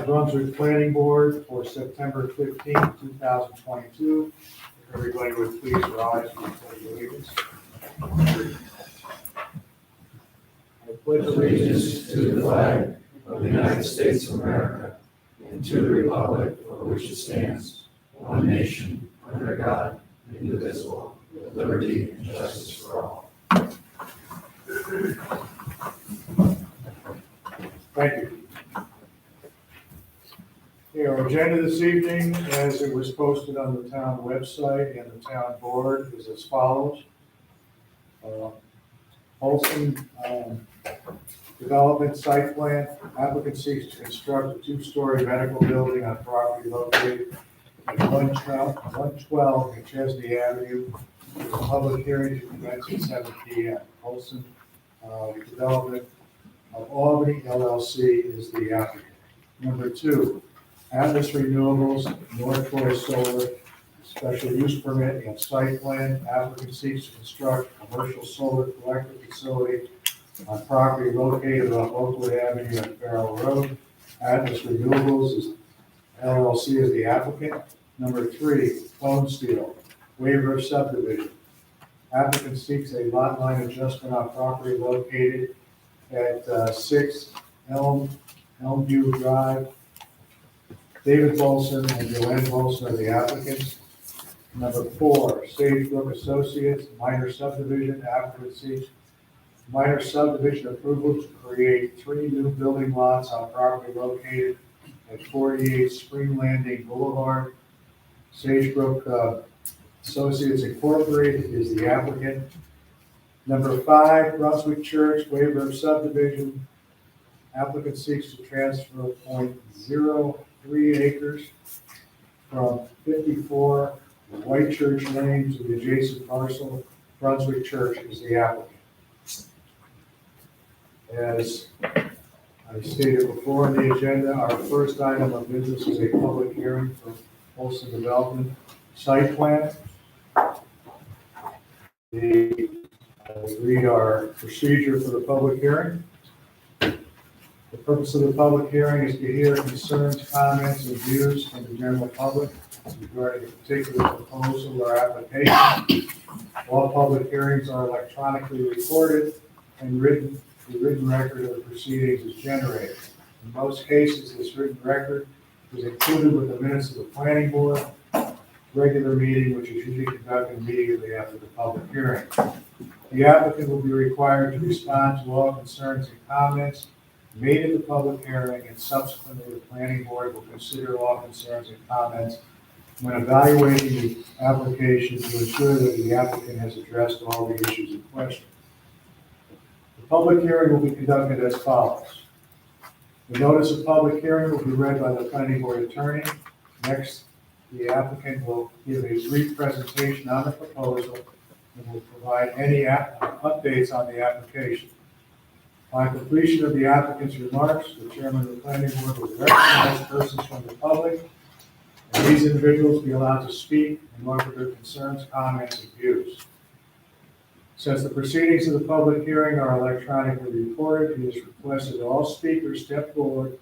Brunswick Planning Board for September 15th, 2022. If everybody would please rise for the pledge of allegiance. I pledge Allegiance to the flag of the United States of America and to the republic for which it stands, one nation, under God, indivisible, with liberty and justice for all. Thank you. Okay, our agenda this evening, as it was posted on the town website and the town board, is as follows. Holston Development Site Plan. Applicant seeks to construct a two-story medical building on property located at 112 McChesney Avenue. There's a public hearing to commence at 7 p.m. Holston Development of Albany LLC is the applicant. Number 2, Atlas Renewables, North Troy Solar, special use permit and site plan. Applicant seeks to construct a commercial solar collector facility on property located on Oakwood Avenue and Farrell Road. Atlas Renewables LLC is the applicant. Number 3, Tone Steel, waiver of subdivision. Applicant seeks a lot line adjustment on property located at 6 Elmview Drive. David Bolson and Joanne Bolson are the applicants. Number 4, Sagebrook Associates, minor subdivision. Applicant seeks minor subdivision approval to create 3 new building lots on property located at 48 Spring Landing Boulevard. Sagebrook Associates Incorporated is the applicant. Number 5, Brunswick Church, waiver of subdivision. Applicant seeks to transfer 0.03 acres from 54 White Church Lane to the adjacent parcel. Brunswick Church is the applicant. As I stated before on the agenda, our first item of business is a public hearing for Holston Development Site Plan. I'll read our procedure for the public hearing. The purpose of the public hearing is to hear concerns, comments, and views from the general public regarding a particular proposal or application. All public hearings are electronically recorded and the written record of the proceedings is generated. In most cases, this written record is included with the minutes of the planning board regular meeting, which is usually conducted immediately after the public hearing. The applicant will be required to respond to all concerns and comments made at the public hearing, and subsequently the planning board will consider all concerns and comments when evaluating the application to ensure that the applicant has addressed all the issues in question. The public hearing will be conducted as follows. The notice of public hearing will be read by the planning board attorney. Next, the applicant will give a brief presentation on the proposal and will provide any updates on the application. On completion of the applicant's remarks, the chairman of the planning board will recognize persons from the public, and these individuals be allowed to speak and offer their concerns, comments, and views. Since the proceedings of the public hearing are electronically recorded, it is requested that all speakers step forward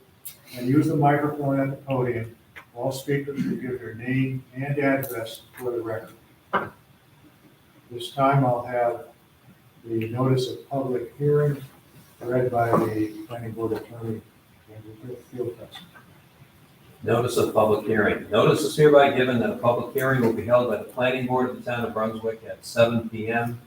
and use the microphone at the podium. All speakers will give their name and address for the record. This time I'll have the notice of public hearing read by the planning board attorney, Andrew Fieldhouse. Notice of public hearing. Notice is hereby given that a public hearing will be held by the planning board of the town of Brunswick at 7 p.m.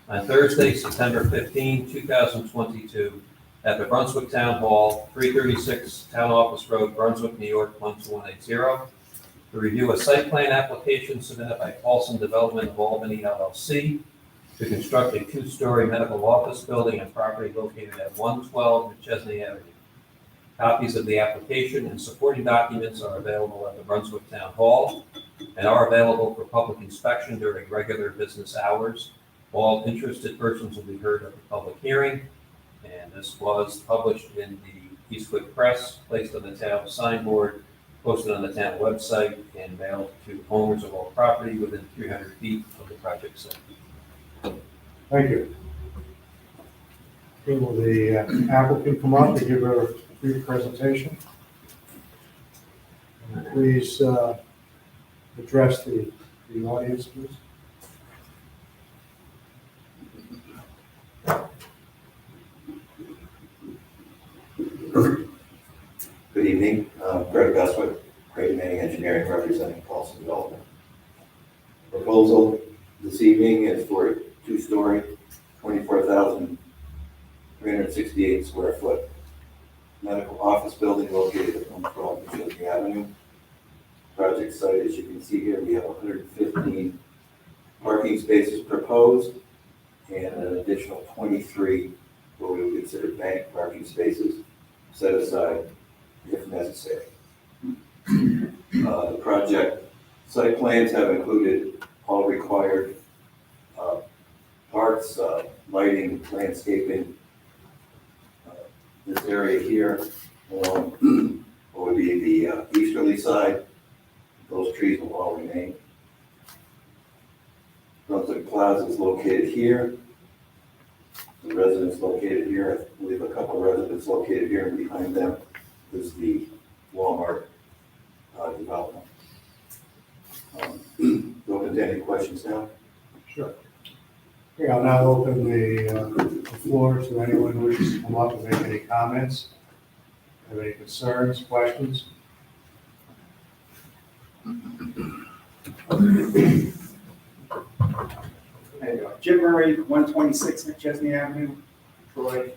on Thursday, September 15, 2022, at the Brunswick Town Hall, 336 Town Office Road, Brunswick, New York, 12180, to review a site plan application submitted by Paulson Development of Albany LLC to construct a 2-story medical office building on property located at 112 McChesney Avenue. Copies of the application and supporting documents are available at the Brunswick Town Hall and are available for public inspection during regular business hours. All interested persons will be heard at the public hearing, and this was published in the Eastwood Press, placed on the town signboard, posted on the town website, and mailed to owners of all property within 300 feet of the project site. Thank you. Okay, will the applicant come up and give a brief presentation? please address the audience, please? Good evening, Greg Bestwick, Great Manning Engineering, representing Paulson Development. Proposal this evening is for a two-story, 24,368 square foot medical office building located at 112 New Jersey Avenue. Project site, as you can see here, we have 115 parking spaces proposed and an additional 23 what we would consider bank parking spaces set aside if necessary. The project site plans have included all required parts, lighting, landscaping. This area here along what would be the easterly side, those trees will all remain. Brunswick Plaza is located here. The residence located here, I believe a couple of residents located here, and behind them is the Walmart development. Open to any questions now? Sure. Okay, I'll now open the floor to anyone who wishes to come up and make any comments. Have any concerns, questions? There you go. Jim Murray, 126 McChesney Avenue, Troy,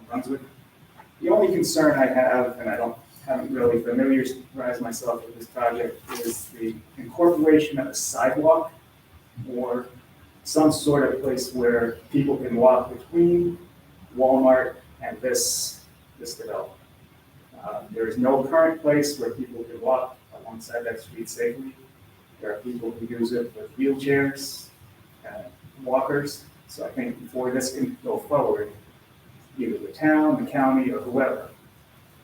Brunswick. The only concern I have, and haven't really familiarized myself with this project, is the incorporation of a sidewalk or some sort of place where people can walk between Walmart and this development. There is no current place where people can walk alongside that street safely. There are people who use it with wheelchairs, walkers. So I think before this can go forward, either the town, the county, or whoever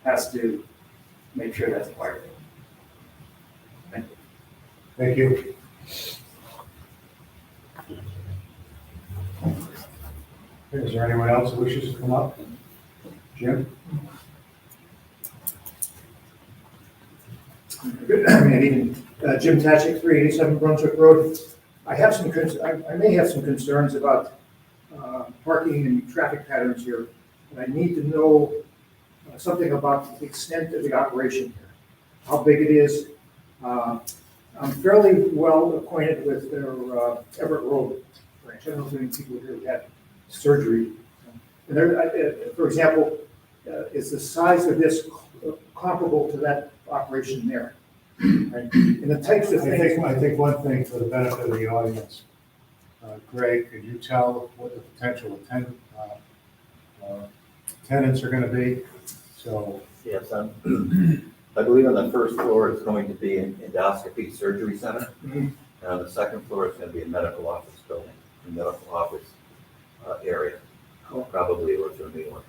has to make sure that's part of it. Thank you. Thank you. Okay, is there anyone else who wishes to come up? Jim? Good evening. Jim Tachik, 387 Brunswick Road. I may have some concerns about parking and traffic patterns here, and I need to know something about the extent of the operation here, how big it is. I'm fairly well acquainted with their Everett Road branch. I don't know if any people here have had surgery. And for example, is the size of this comparable to that operation there? Right? And the types of things. I think one thing for the benefit of the audience, Greg, could you tell what the potential tenants are going to be? So, Yes, I believe on the first floor it's going to be an endoscopy surgery center. Mhm. And on the second floor, it's going to be a medical office building, a medical office area, probably Ortho New York,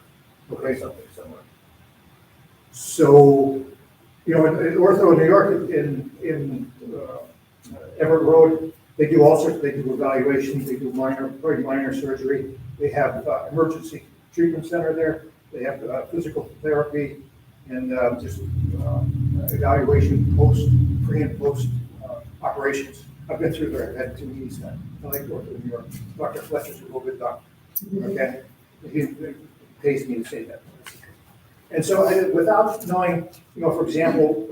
or Okay. something similar. So, in Ortho New York, in Everett Road, they do all sorts. They do evaluations. They do very minor surgery. They have emergency treatment center there. They have physical therapy and just evaluation pre and post operations. I've been through there. I've had 2 meetings now. I like Ortho New York. Dr. Fletcher's a real good doctor. Okay, he pays me to say that. And so, without knowing, for example,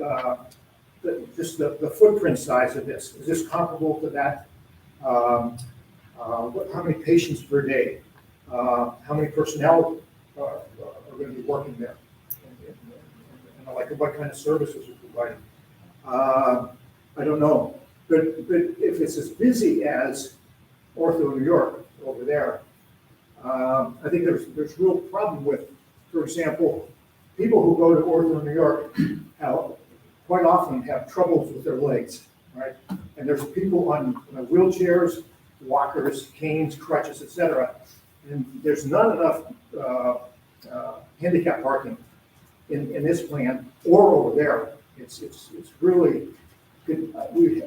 just the footprint size of this, is this comparable to that? How many patients per day? How many personnel are going to be working there? And like what kind of services are provided? I don't know. But if it's as busy as Ortho New York over there, I think there's real problem with, for example, people who go to Ortho New York quite often have troubles with their legs, right? And there's people on wheelchairs, walkers, canes, crutches, etc. And there's not enough handicap parking in this plan or over there. It's really good.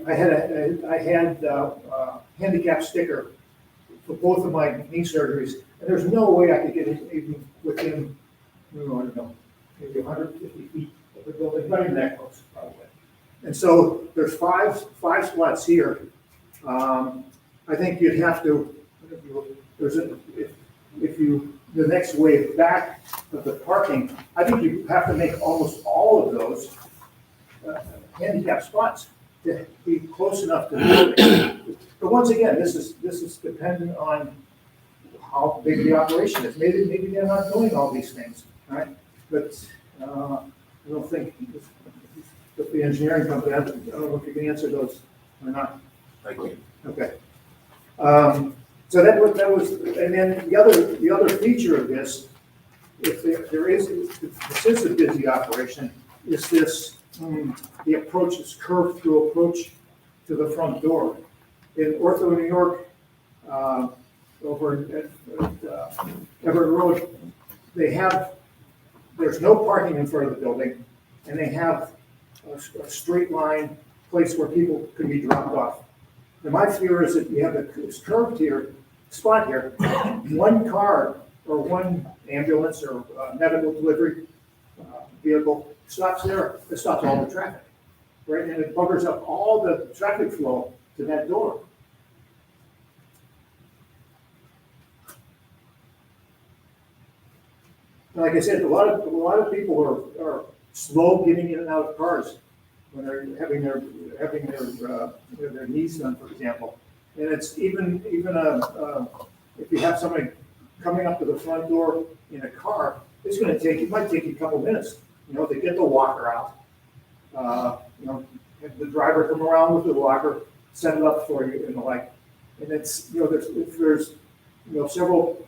I had a handicap sticker for both of my knee surgeries, and there's no way I could get it even within, I don't know, maybe 150 feet of the building, not even that close, probably. And so there's five spots here. I think you'd have to, the next wave back of the parking, I think you have to make almost all of those handicap spots to be close enough to the building. But once again, this is dependent on how big the operation is. Maybe they're not doing all these things, right? But I don't think, with the engineering company, I don't know if you can answer those or not. I can. Okay. So that was, and then the other feature of this, if there is, this is a busy operation, is this, the approach, this curved-through approach to the front door. In Ortho, New York, over at Everett Road, there's no parking in front of the building, and they have a straight line place where people can be dropped off. And my fear is that you have this curved spot here, one car or one ambulance or medical delivery vehicle stops there, it stops all the traffic, right? And it buggers up all the traffic flow to that door. Like I said, a lot of people are slow getting in and out of cars when they're having their knees done, for example. And it's even if you have somebody coming up to the front door in a car, it might take you a couple minutes, to get the walker out. Have the driver come around with the walker, set it up for you and the like. And it's, there's several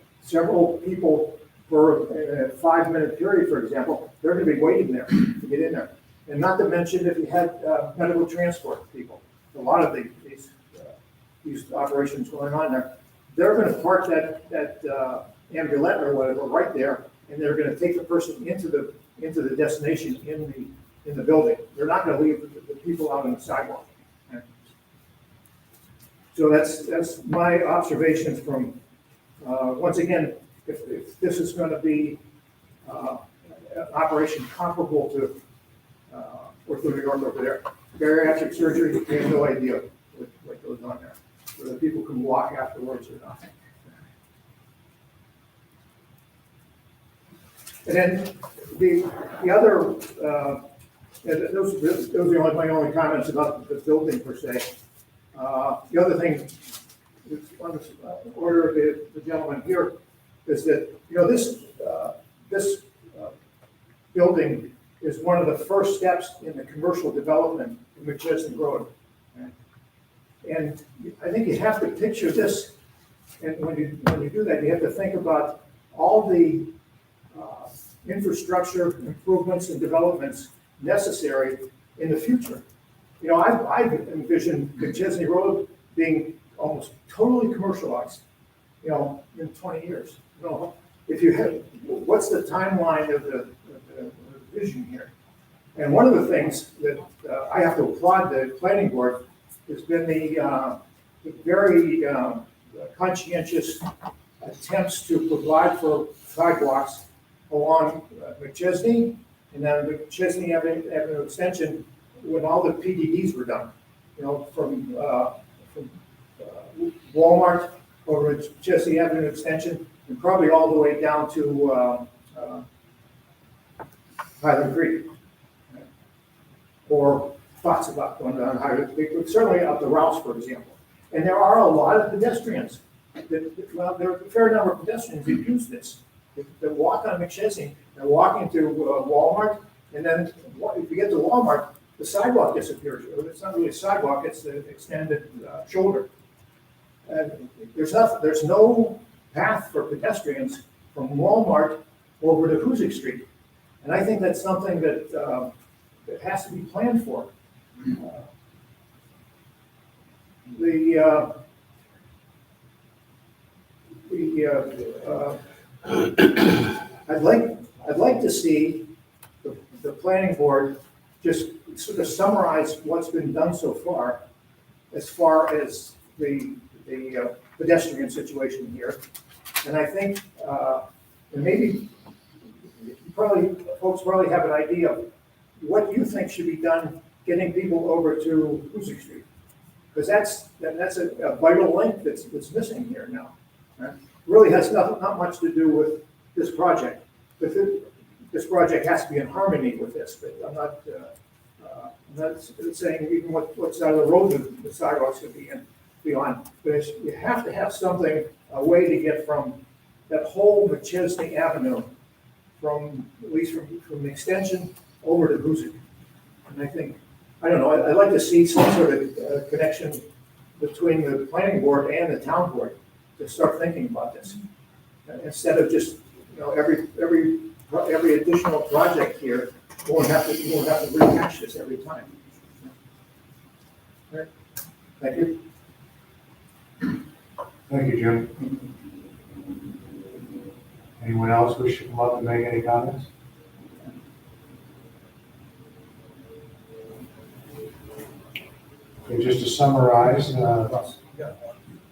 people for a 5-minute period, for example, they're gonna be waiting there to get in there. And not to mention if you had medical transport people, a lot of these operations going on there, they're gonna park that ambulance or whatever right there, and they're gonna take the person into the destination in the building. They're not gonna leave the people out on the sidewalk. So that's my observations from, once again, if this is gonna be an operation comparable to Ortho New York over there, bariatric surgery, we have no idea what goes on there, whether people can walk afterwards or not. And then the other, those are my only comments about the building per se. The other thing, on the order of the gentleman here, is that, this building is one of the first steps in the commercial development in McChesney Road. And I think you have to picture this, and when you do that, you have to think about all the infrastructure improvements and developments necessary in the future. I've envisioned McChesney Road being almost totally commercialized, in 20 years. If you have, what's the timeline of the vision here? And one of the things that I have to applaud the planning board has been the very conscientious attempts to provide for sidewalks along McChesney and then McChesney Avenue Extension when all the PDDs were done. From Walmart over at McChesney Avenue Extension and probably all the way down to Highland Creek. Or thoughts about going down Highland Creek, but certainly up the routes, for example. And there are a lot of pedestrians. There are a fair number of pedestrians who use this. They walk on McChesney, they're walking to Walmart, and then if you get to Walmart, the sidewalk disappears. It's not really a sidewalk, it's an extended shoulder. And there's no path for pedestrians from Walmart over to Hoosick Street. And I think that's something that has to be planned for. I'd like to see the planning board just sort of summarize what's been done so far as the pedestrian situation here. And I think, and maybe folks probably have an idea of what you think should be done getting people over to Hoosick Street. Because that's a vital link that's missing here now. Right? Really has not much to do with this project. But this project has to be in harmony with this, but I'm not saying even what side of the road the sidewalks could be on. But you have to have something, a way to get from that whole McChesney Avenue, at least from the extension over to Hoosick. And I think, I don't know, I'd like to see some sort of connection between the planning board and the town board to start thinking about this. Instead of just, every additional project here, you won't have to rehash this every time. All right. Thank you. Thank you, Jim. Anyone else wish to come up and make any comments? Okay, just to summarize,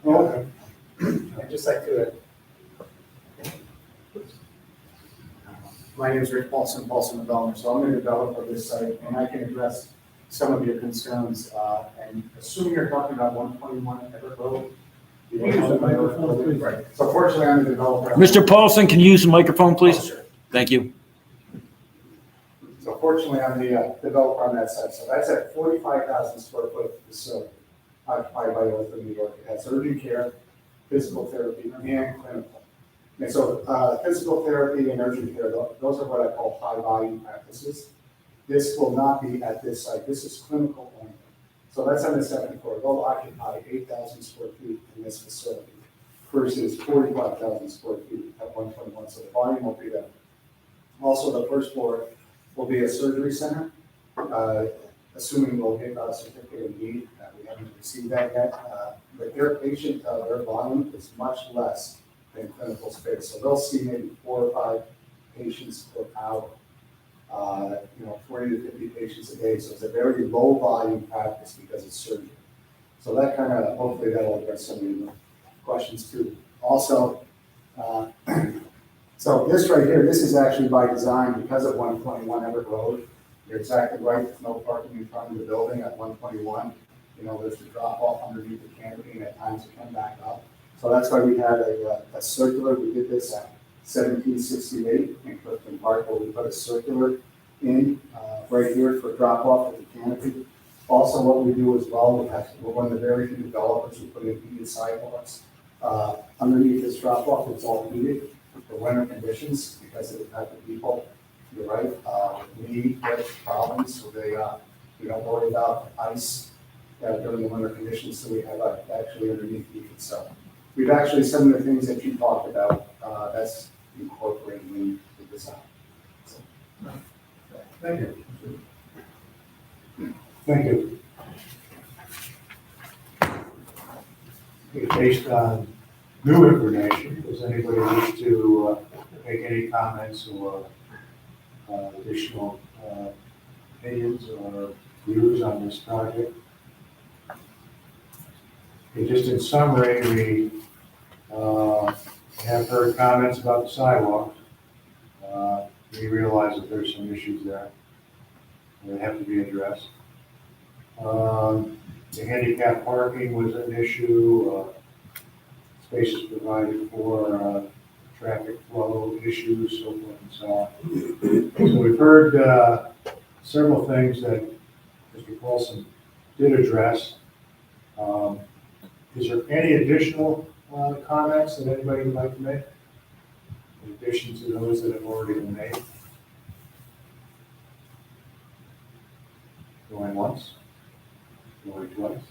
okay. I'd just like to, my name is Rick Paulson, Paulson Development, so I'm the developer of this site, and I can address some of your concerns, and assuming you're talking about 121 Everett Road. Right, so fortunately, I'm the developer. Mr. Paulson, can you use the microphone, please? Oh, sure. Thank you. So fortunately, I'm the developer on that site, so that's a 45,000 square foot facility occupied by Ortho New York. It has urgent care, physical therapy, and clinical. And so physical therapy and urgent care, those are what I call high volume practices. This will not be at this site. This is clinical only. So that's on the second floor. They'll occupy 8,000 square feet in this facility versus 45,000 square feet at 121. So the volume will be there. Also, the first floor will be a surgery center, assuming we'll get a certificate of need. We haven't received that yet. But their volume is much less than clinical space. So they'll see maybe 4 or 5 patients per hour, 40 to 50 patients a day. So it's a very low volume practice because it's surgery. So that hopefully that'll address some of your questions too. Also, so this right here, this is actually by design because of 121 Everett Road. You're exactly right. There's no parking in front of the building at 121. There's a drop off underneath the canopy and at times it come back up. So that's why we had a circular. We did this at 1768 in Clifton Park, where we put a circular in right here for drop off at the canopy. Also, what we do as well, we're one of the very few developers who put in heated sidewalks. Underneath this drop off, it's all heated for winter conditions because of the type of people. You're right. We get problems, so we don't worry about ice during the winter conditions, so we have actually underneath heated. So we've actually, some of the things that you talked about, that's incorporated into the design. So. Thank you. Thank you. Okay, based on new information, does anybody wish to make any comments or additional opinions or views on this project? Okay, just in summary, we have heard comments about the sidewalk. We realize that there's some issues there that have to be addressed. The handicap parking was an issue. Spaces provided for traffic flow issues, so forth and so on. So we've heard several things that Mr. Paulson did address. Is there any additional comments that anybody would like to make? In addition to those that have already been made? Going once? Going twice?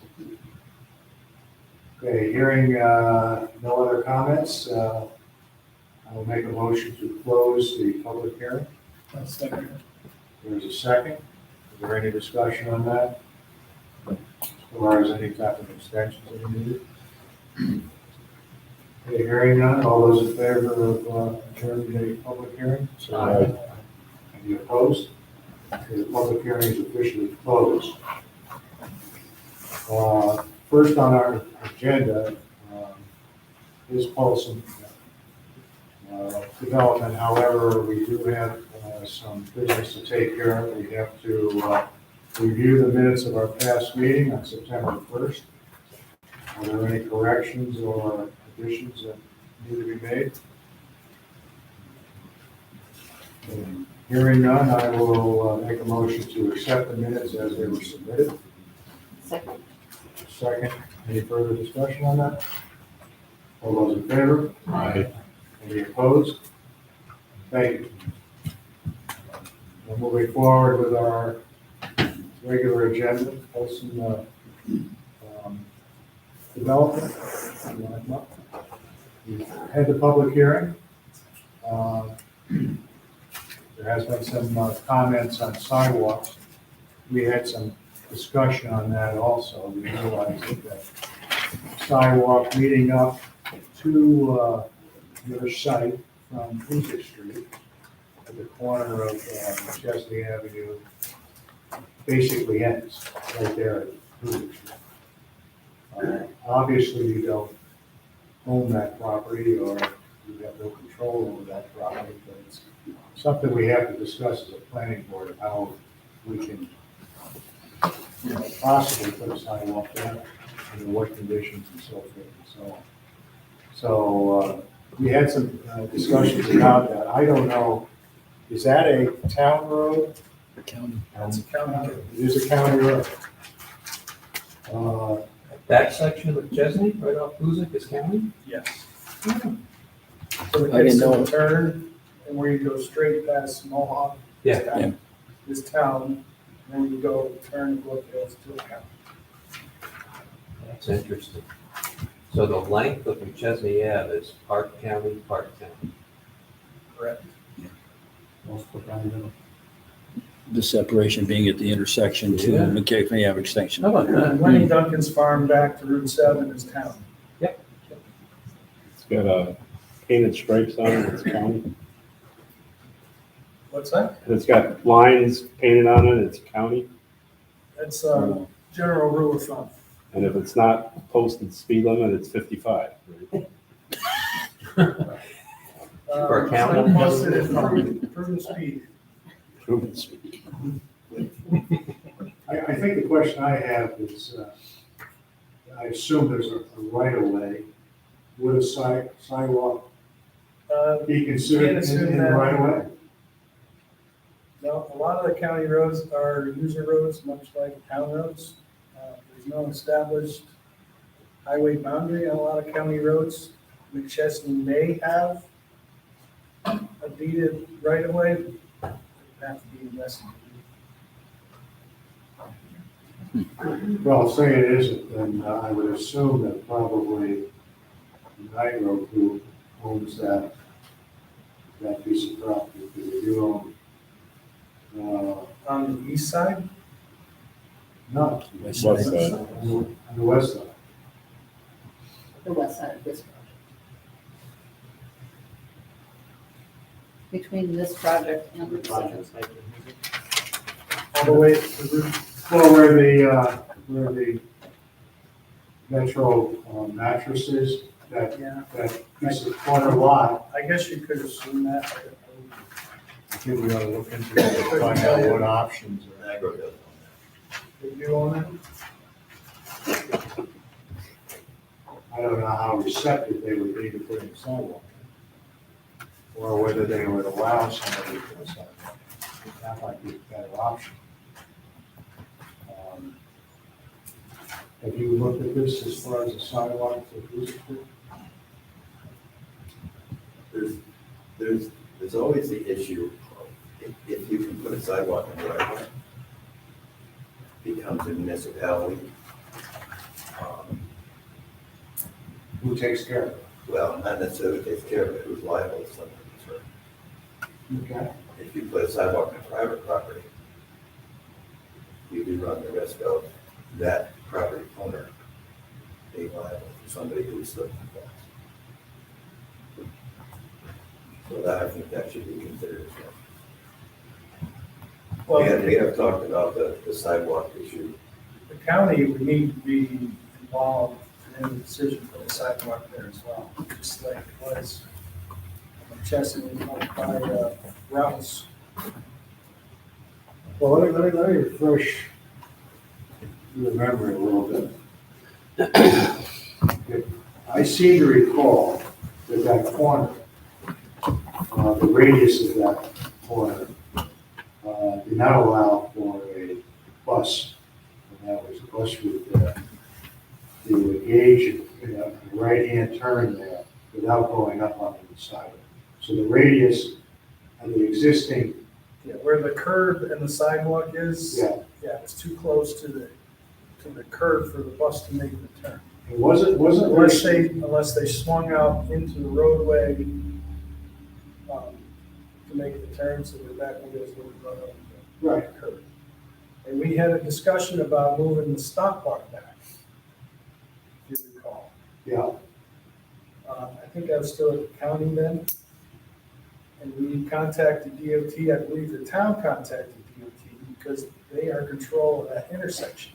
Okay, hearing no other comments, I will make a motion to close the public hearing. There's a second. Is there any discussion on that? Or is any type of extensions that are needed? Okay, hearing none, all those in favor of adjourning the public hearing? Aye. Any opposed? Okay, the public hearing is officially closed. First on our agenda is Paulson development. However, we do have some business to take care of. We have to review the minutes of our past meeting on September 1st. Are there any corrections or additions that need to be made? Hearing none, I will make a motion to accept the minutes as they were submitted. Second. Second, any further discussion on that? All those in favor? Aye. Any opposed? Thank you. We're moving forward with our regular agenda, Olson Development. You want to come up? We had the public hearing. There has been some comments on sidewalks. We had some discussion on that also. We realized that sidewalk leading up to your site from Hoosick Street at the corner of Chesney Avenue basically ends right there at Hoosick Street. Obviously, you don't own that property or you have no control over that property, but it's something we have to discuss as a planning board of how we can possibly put a sidewalk there, under what conditions and so forth and so on. So, we had some discussions about that. I don't know, is that a town road? County. That's a county. It is a county road. That section of Chesney, right off Hoosick, is county? Yes. Hmm. So it I didn't gets to know. the turn, and where you go straight past Mohawk. Yeah. Yeah. This town, and then you go turn and look at to the county. That's interesting. So the length of McChesney Ave is part county, part town. Correct. Most put down the middle. The separation being at the intersection to Yeah. McCaffrey Ave extension. How about that? Lenny Duncan's farm back to Route 7 is town. It's got painted stripes on it, it's county. What's that? It's got lines painted on it, it's county. That's general rule of thumb. And if it's not posted speed limit, it's 55. For a county? Posted at prudent speed. Proven speed. I think the question I have is, I assume there's a right of way. Would a sidewalk be considered in the right of way? No, a lot of the county roads are user roads, much like town roads. There's no established highway boundary on a lot of county roads. McChesney may have a deeded right of way. It would have to be investigated. Well, say it isn't, then I would assume that probably the Night Road Group owns that piece of property, because they do own, On the east side, no, West West side. side. on the west side. The west side of this project. Between this project and Route 7. all the way to Route. Well, where the Metro mattress is, Yeah, that piece of corner lot, I guess you could assume that. I think we ought to look into that to find out what options are. Agro does Did you own it? I don't know how receptive they would be to putting a sidewalk in, or whether they would allow somebody to put a sidewalk. That might be a better option. Have you looked at this as far as the sidewalk to Hoosick Street? There's always the issue, of if you can put a sidewalk in the right way, it becomes a municipality. Who takes care of it? Well, not necessarily takes care of it, who's liable if something is hurt. Okay. If you put a sidewalk on private property, you do run the risk of that property owner being liable for somebody who is slipped and falls. So that, I think that should be considered as well. Well, We have talked about the sidewalk issue. the county would need to be involved in the decision for the sidewalk there as well, just like it was McChesney by Rouse. Well, let me refresh your memory a little bit. I seem to recall that that corner, the radius of that corner, did not allow for a bus. And that was a bus route there. To engage in a right-hand turn there without going up onto the sidewalk. So the radius of the existing, Yeah, where the curb and the sidewalk is, yeah, yeah, it's too close to the curb for the bus to make the turn. it wasn't Unless they swung out into the roadway, to make the turn so that that wheels would run over right. the curb. And we had a discussion about moving the stop bar back, if you recall. Yeah, I think I was still at the county then. And we contacted DOT, I believe the town contacted DOT because they are in control of that intersection.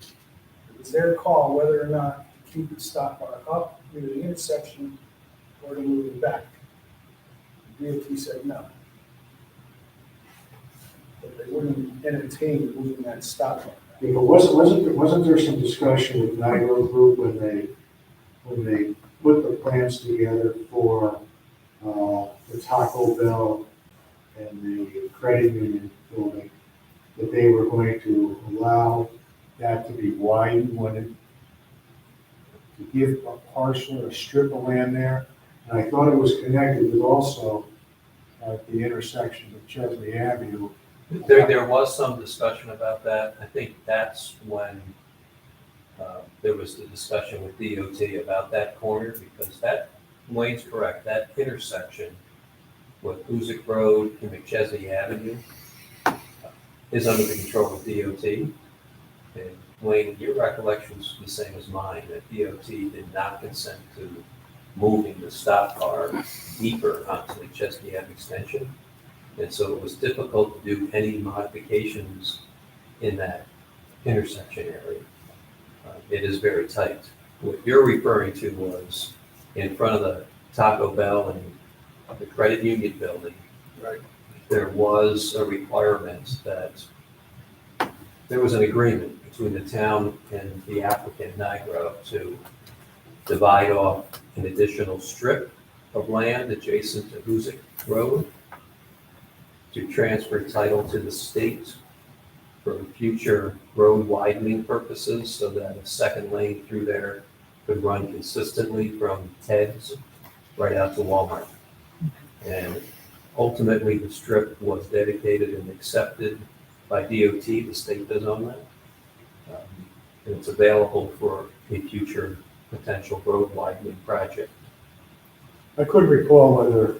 It was their call whether or not to keep the stop bar up near the intersection or to move it back. DOT said no. But they wouldn't entertain moving that stop bar back. yeah, but wasn't there some discussion with Nigro Group when they put the plans together for the Taco Bell and the credit union building, that they were going to allow that to be widened when it, to give a parcel or a strip of land there? And I thought it was connected with also at the intersection of Chesney Avenue. There was some discussion about that. I think that's when there was the discussion with DOT about that corner, because that, Wayne's correct, that intersection with Hoosick Road and McChesney Avenue is under the control of DOT. And Wayne, your recollection is the same as mine, that DOT did not consent to moving the stop bar deeper onto the Chesney Ave extension. And so it was difficult to do any modifications in that intersection area. It is very tight. What you're referring to was in front of the Taco Bell and the credit union building. Right. There was a requirement that there was an agreement between the town and the applicant, Nigro, to divide off an additional strip of land adjacent to Hoosick Road to transfer title to the state for future road widening purposes, so that a second lane through there could run consistently from Ted's right out to Walmart. And ultimately, the strip was dedicated and accepted by DOT. The state does own that. And it's available for a future potential road widening project. I couldn't recall whether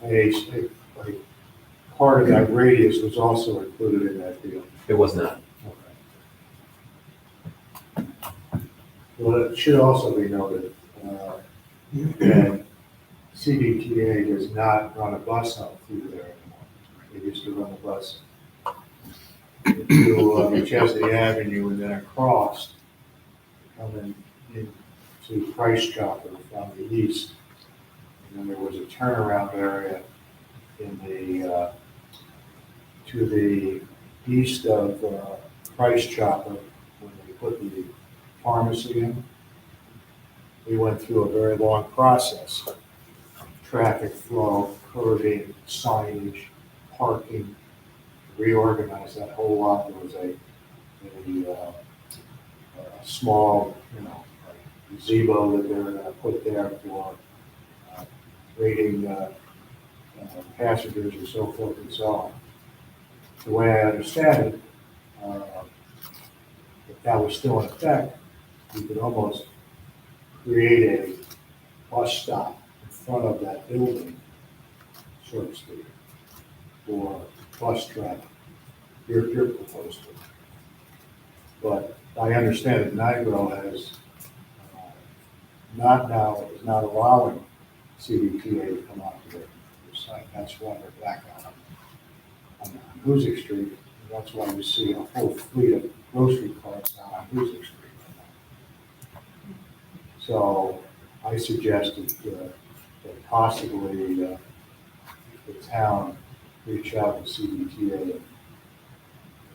a part of that radius was also included in that deal. It was not. Okay. Well, it should also be noted that CDTA does not run a bus out through there anymore. They used to run a bus to McChesney Avenue and then across, coming into Price Chopper from the east. And then there was a turnaround area in the to the east of Price Chopper when they put the pharmacy in. We went through a very long process: traffic flow, curbing, signage, parking, reorganize that whole lot. There was a small, gazebo that they were going to put there for rating passengers and so forth and so on. The way I understand it, if that was still in effect, you could almost create a bus stop in front of that building, so to speak, for bus traffic. You're proposed to. But I understand that Nigro has is not allowing CDTA to come out to their site. That's why they're back on Hoosick Street. And that's why you see a whole fleet of grocery carts now on Hoosick Street. So I suggested that possibly the town reach out to CDTA and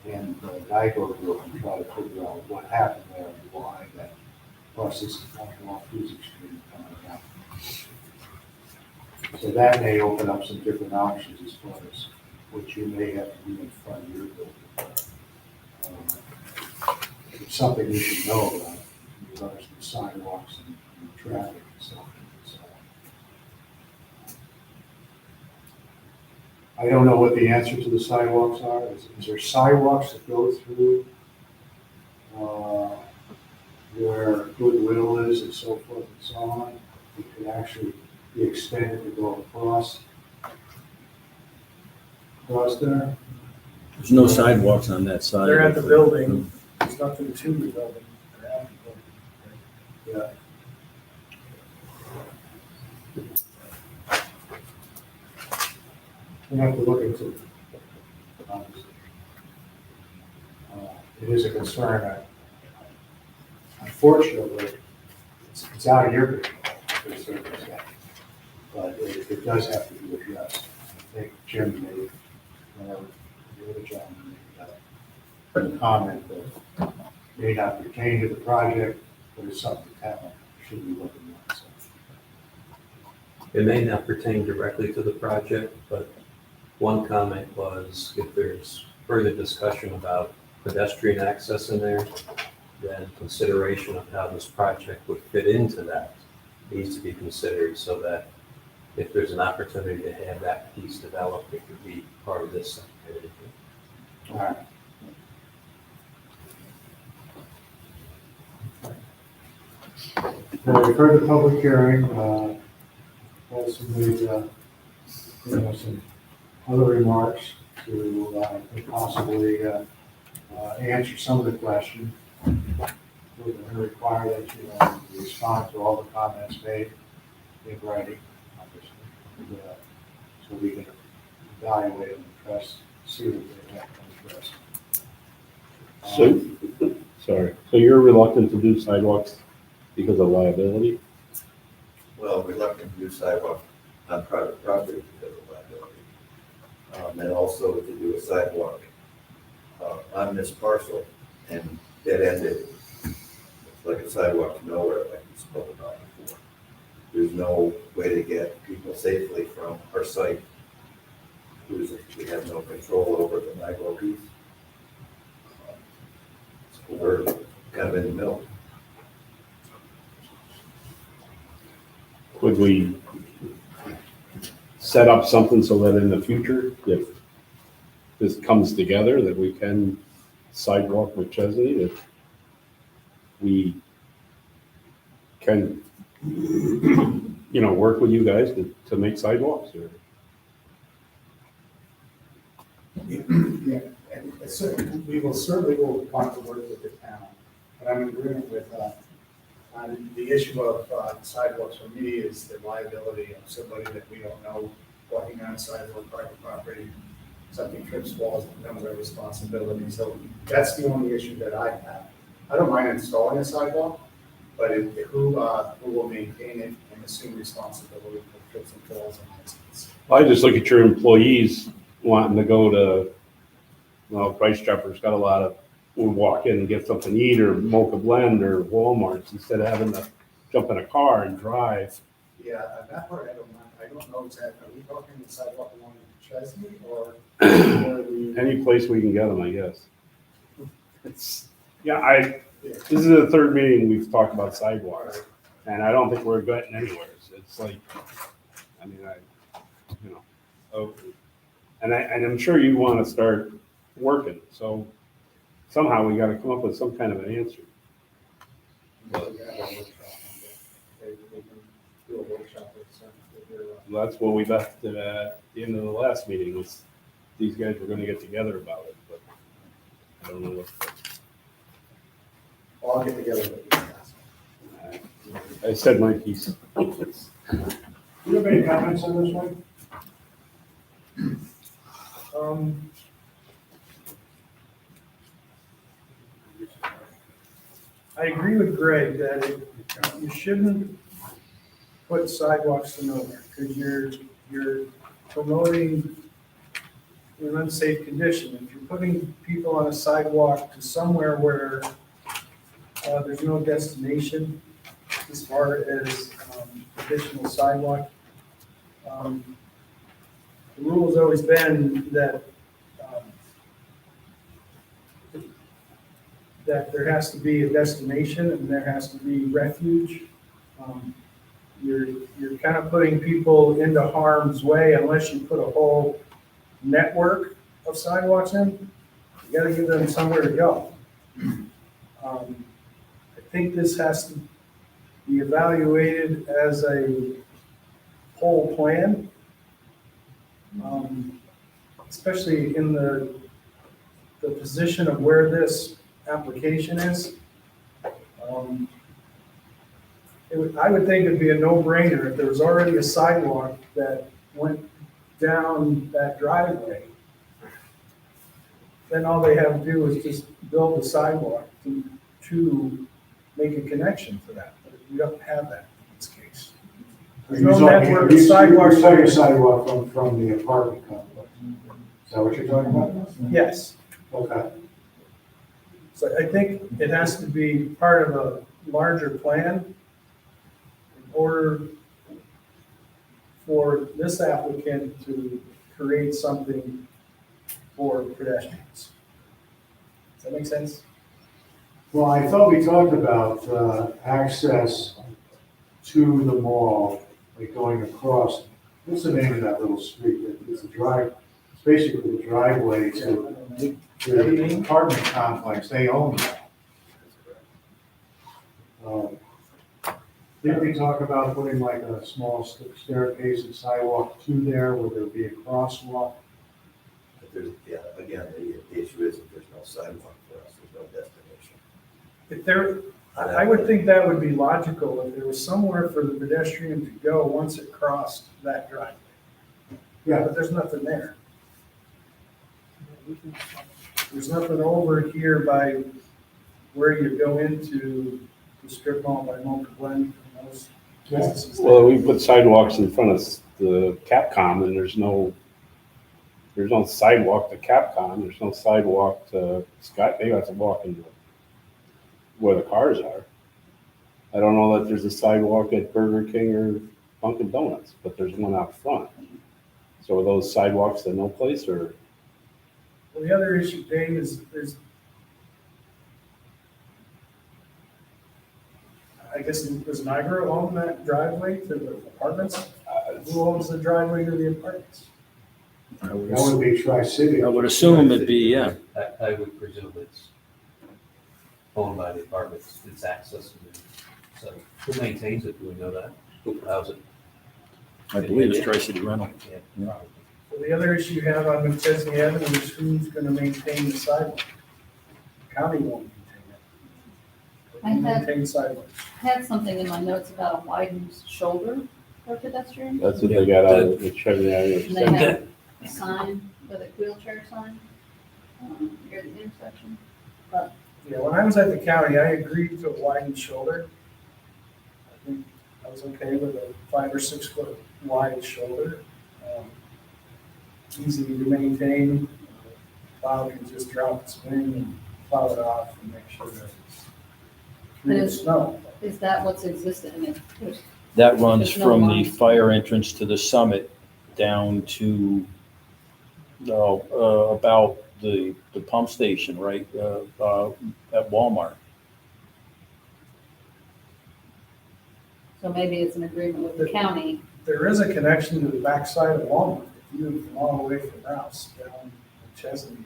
and NIGO group and try to figure out what happened there and why that process is going off Music Street coming down. So that may open up some different options as far as what you may have to do in front of your building. It's something you should know about in regards to sidewalks and traffic and so on. So, I don't know what the answer to the sidewalks are. Is there sidewalks that go through where Goodwill is and so forth and so on? It could actually be extended to go across there? There's no sidewalks on that side. They're at the building, there's nothing to the building. They're at the building. Yeah. We have to look into it. Obviously. It is a concern. Unfortunately, it's out of your control to a certain extent, but it does have to be addressed. I think Jim made, the other gentleman made a comment that may not pertain to the project, but it's something the town should be looking at. So. It may not pertain directly to the project, but one comment was if there's further discussion about pedestrian access in there, then consideration of how this project would fit into that needs to be considered so that if there's an opportunity to have that piece developed, it could be part of this activity. All right. Well, we've heard the public hearing, also made, some other remarks to, possibly, answer some of the questions. We're going to require that you respond to all the comments made in writing, obviously, and, so we can evaluate and address, see what they have to address. So you're reluctant to do sidewalks because of liability? Well, reluctant to do sidewalk on private property because of liability. And also to do a sidewalk on this parcel and dead-ended. It's like a sidewalk to nowhere, like we spoke about before. There's no way to get people safely from our site. We have no control over the NIGO piece. So we're kind of in the middle. Could we set up something so that in the future, if this comes together, that we can sidewalk with Chesney, that we can, work with you guys to make sidewalks, or? Yeah, and we will certainly want to work with the town, but I'm in agreement with, on the issue of sidewalks for me is the liability of somebody that we don't know walking on a sidewalk, private property, something trips, falls, it becomes our responsibility. So that's the only issue that I have. I don't mind installing a sidewalk, but who will maintain it and assume responsibility for trips and falls and accidents? I just look at your employees wanting to go to, Price Chopper's got a lot of, will walk in and get something to eat, or Mocha Blend, or Walmart's, instead of having to jump in a car and drive. Yeah, that part I don't mind. I don't know exactly. Are we talking the sidewalk along Chesney or are we? Any place we can get them, I guess. This is the third meeting we've talked about sidewalks, and I don't think we're getting anywhere. It's like, and I'm sure you want to start working, so somehow we got to come up with some kind of an answer. That's what we left at the end of the last meeting, was these guys were going to get together about it, but I don't know what. I'll get together with you guys. I said my piece. Do you have any comments on this one? I agree with Greg that you shouldn't put sidewalks to nowhere, because you're promoting in an unsafe condition. If you're putting people on a sidewalk to somewhere where there's no destination as far as additional sidewalk, the rule has always been that that there has to be a destination and there has to be refuge. You're kind of putting people into harm's way unless you put a whole network of sidewalks in. You gotta give them somewhere to go. I think this has to be evaluated as a whole plan, especially in the position of where this application is. I would think it'd be a no-brainer if there was already a sidewalk that went down that driveway. Then all they have to do is just build a sidewalk to make a connection for that. But we don't have that in this case. There's no network of sidewalks. You're talking sidewalk from the apartment complex. Is that what you're talking about? Yes. Okay. So I think it has to be part of a larger plan in order for this applicant to create something for pedestrians. Does that make sense? Well, I thought we talked about access to the mall, like going across, what's the name of that little street? It's a drive, it's basically the driveway to the apartment complex, they own that. Didn't we talk about putting like a small staircase and sidewalk to there, where there'd be a crosswalk? But there's, yeah, again, the issue is that there's no sidewalk for us, there's no destination. If there, I would think that would be logical if there was somewhere for the pedestrian to go once it crossed that driveway. Yeah. But there's nothing there. There's nothing over here by where you go into the strip mall by Mocha Glen and those businesses. Well, we put sidewalks in front of the Capcom, and there's no sidewalk to Capcom, there's no sidewalk to Scott, they have to walk into where the cars are. I don't know that there's a sidewalk at Burger King or Dunkin' Donuts, but there's one out front. So are those sidewalks to no place, or? Well, the other issue, Dave, is I guess, does Niagara own that driveway to the apartments? Who owns the driveway to the apartments? That would be Tri-City. I would assume it'd be, yeah. I would presume it's owned by the apartments, it's access. So who maintains it? Do we know that? Who allows it? I believe it's Tri-City Rental. Yeah, probably. So the other issue you have on McChesney Avenue is who's gonna maintain the sidewalk? County won't maintain it. I had- Maintain sidewalks. Had something in my notes about a widened shoulder for pedestrians. That's what they got out of the Chevy And they Avenue. have a sign, with a wheelchair sign, here at the intersection. Yeah, when I was at the county, I agreed to a widened shoulder. I think I was okay with a 5 or 6 foot wide shoulder. Easy to maintain. Plow can just drop its wing and plow it off and make sure that it's free of snow. Is that what's existing? I mean, That runs There's no from the line. fire entrance to the summit down to, about the pump station, right, at Walmart. so maybe it's an agreement with the county. There is a connection to the backside of Walmart. If you move all the way from Rouse down to Chesney.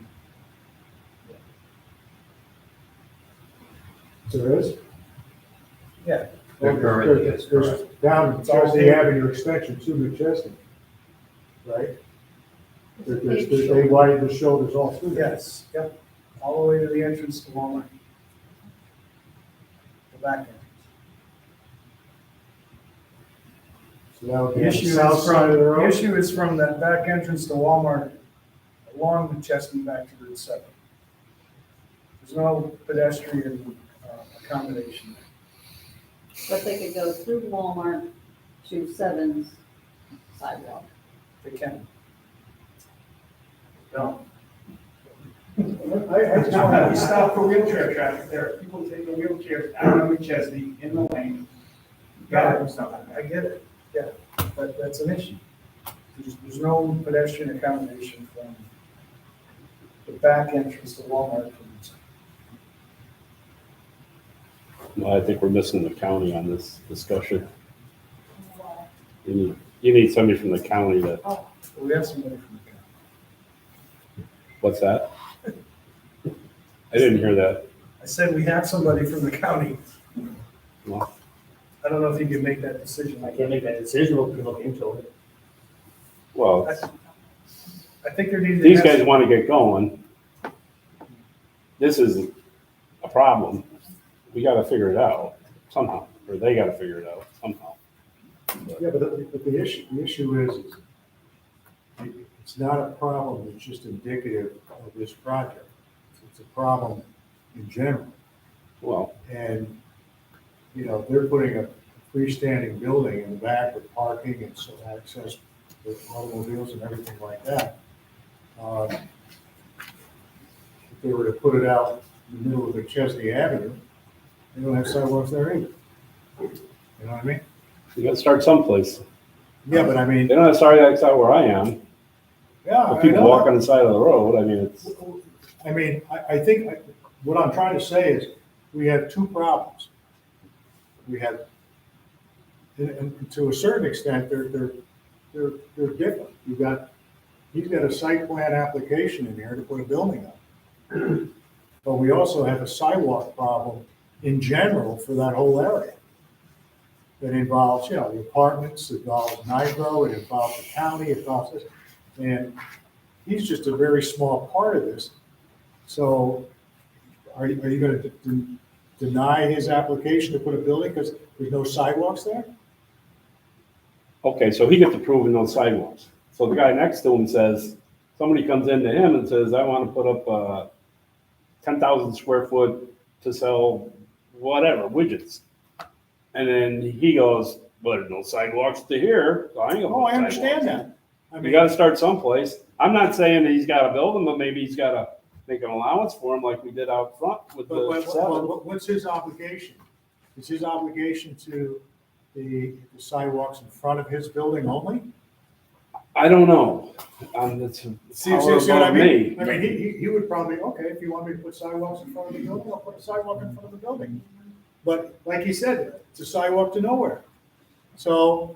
There is? Yeah, There currently is, There's down It's all Chesney paved. Avenue extension to McChesney, right? It's a paved They shoulder. widen the shoulders all through there. yes, yep, all the way to the entrance to Walmart. The back entrance. So that would The be on the issue is south side of the the road? issue is from that back entrance to Walmart along McChesney back to Route 7. There's no pedestrian accommodation. But they could go through Walmart to Seven's sidewalk. They can. don't. I just want to stop for wheelchair traffic there, people taking wheelchairs out on McChesney in the lane. Gotta do something. I get it, yeah, but that's an issue. There's no pedestrian accommodation from the back entrance to Walmart. Well, I think we're missing the county on this discussion. You need somebody from the county that, We have somebody from the county. what's that? I didn't hear that. I said we have somebody from the county. Well, I don't know if you can make that decision. I can't make that decision, we'll look into it. well, I think there needs to these have- guys want to get going. This is a problem. We got to figure it out somehow, or they got to figure it out somehow. Yeah, but the issue is, it's not a problem that's just indicative of this project. It's a problem in general. Well, And, you know, they're putting a freestanding building in the back with parking and so access with automobiles and everything like that. If they were to put it out in the middle of McChesney Avenue, they don't have sidewalks there either. You know what I mean? you got to start someplace. Yeah, but I mean, They don't have to start outside where I am. yeah. If people I know. walk on the side of the road, I mean, it's, I think, what I'm trying to say is, we have two problems. We have, and to a certain extent, they're different. He's got a site plan application in there to put a building up. But we also have a sidewalk problem in general for that whole area. That involves, you know, the apartments, it involves Nitro, it involves the county, it involves this. And he's just a very small part of this. So are you gonna deny his application to put a building because there's no sidewalks there? okay, so he gets approved no sidewalks. So the guy next to him says, somebody comes into him and says, I want to put up a 10,000 square foot to sell whatever, widgets. And then he goes, well, there's no sidewalks to here, so I ain't gonna Oh, put I understand sidewalks." that. I You mean, gotta start someplace. I'm not saying that he's gotta build them, but maybe he's gotta make an allowance for them like we did out front with the seven. what's his obligation? Is his obligation to the sidewalks in front of his building only? I don't know. It's See power what I above mean? me. I mean, he would probably, okay, if you want me to put sidewalks in front of the building, I'll put a sidewalk in front of the building. But like he said, it's a sidewalk to nowhere. So,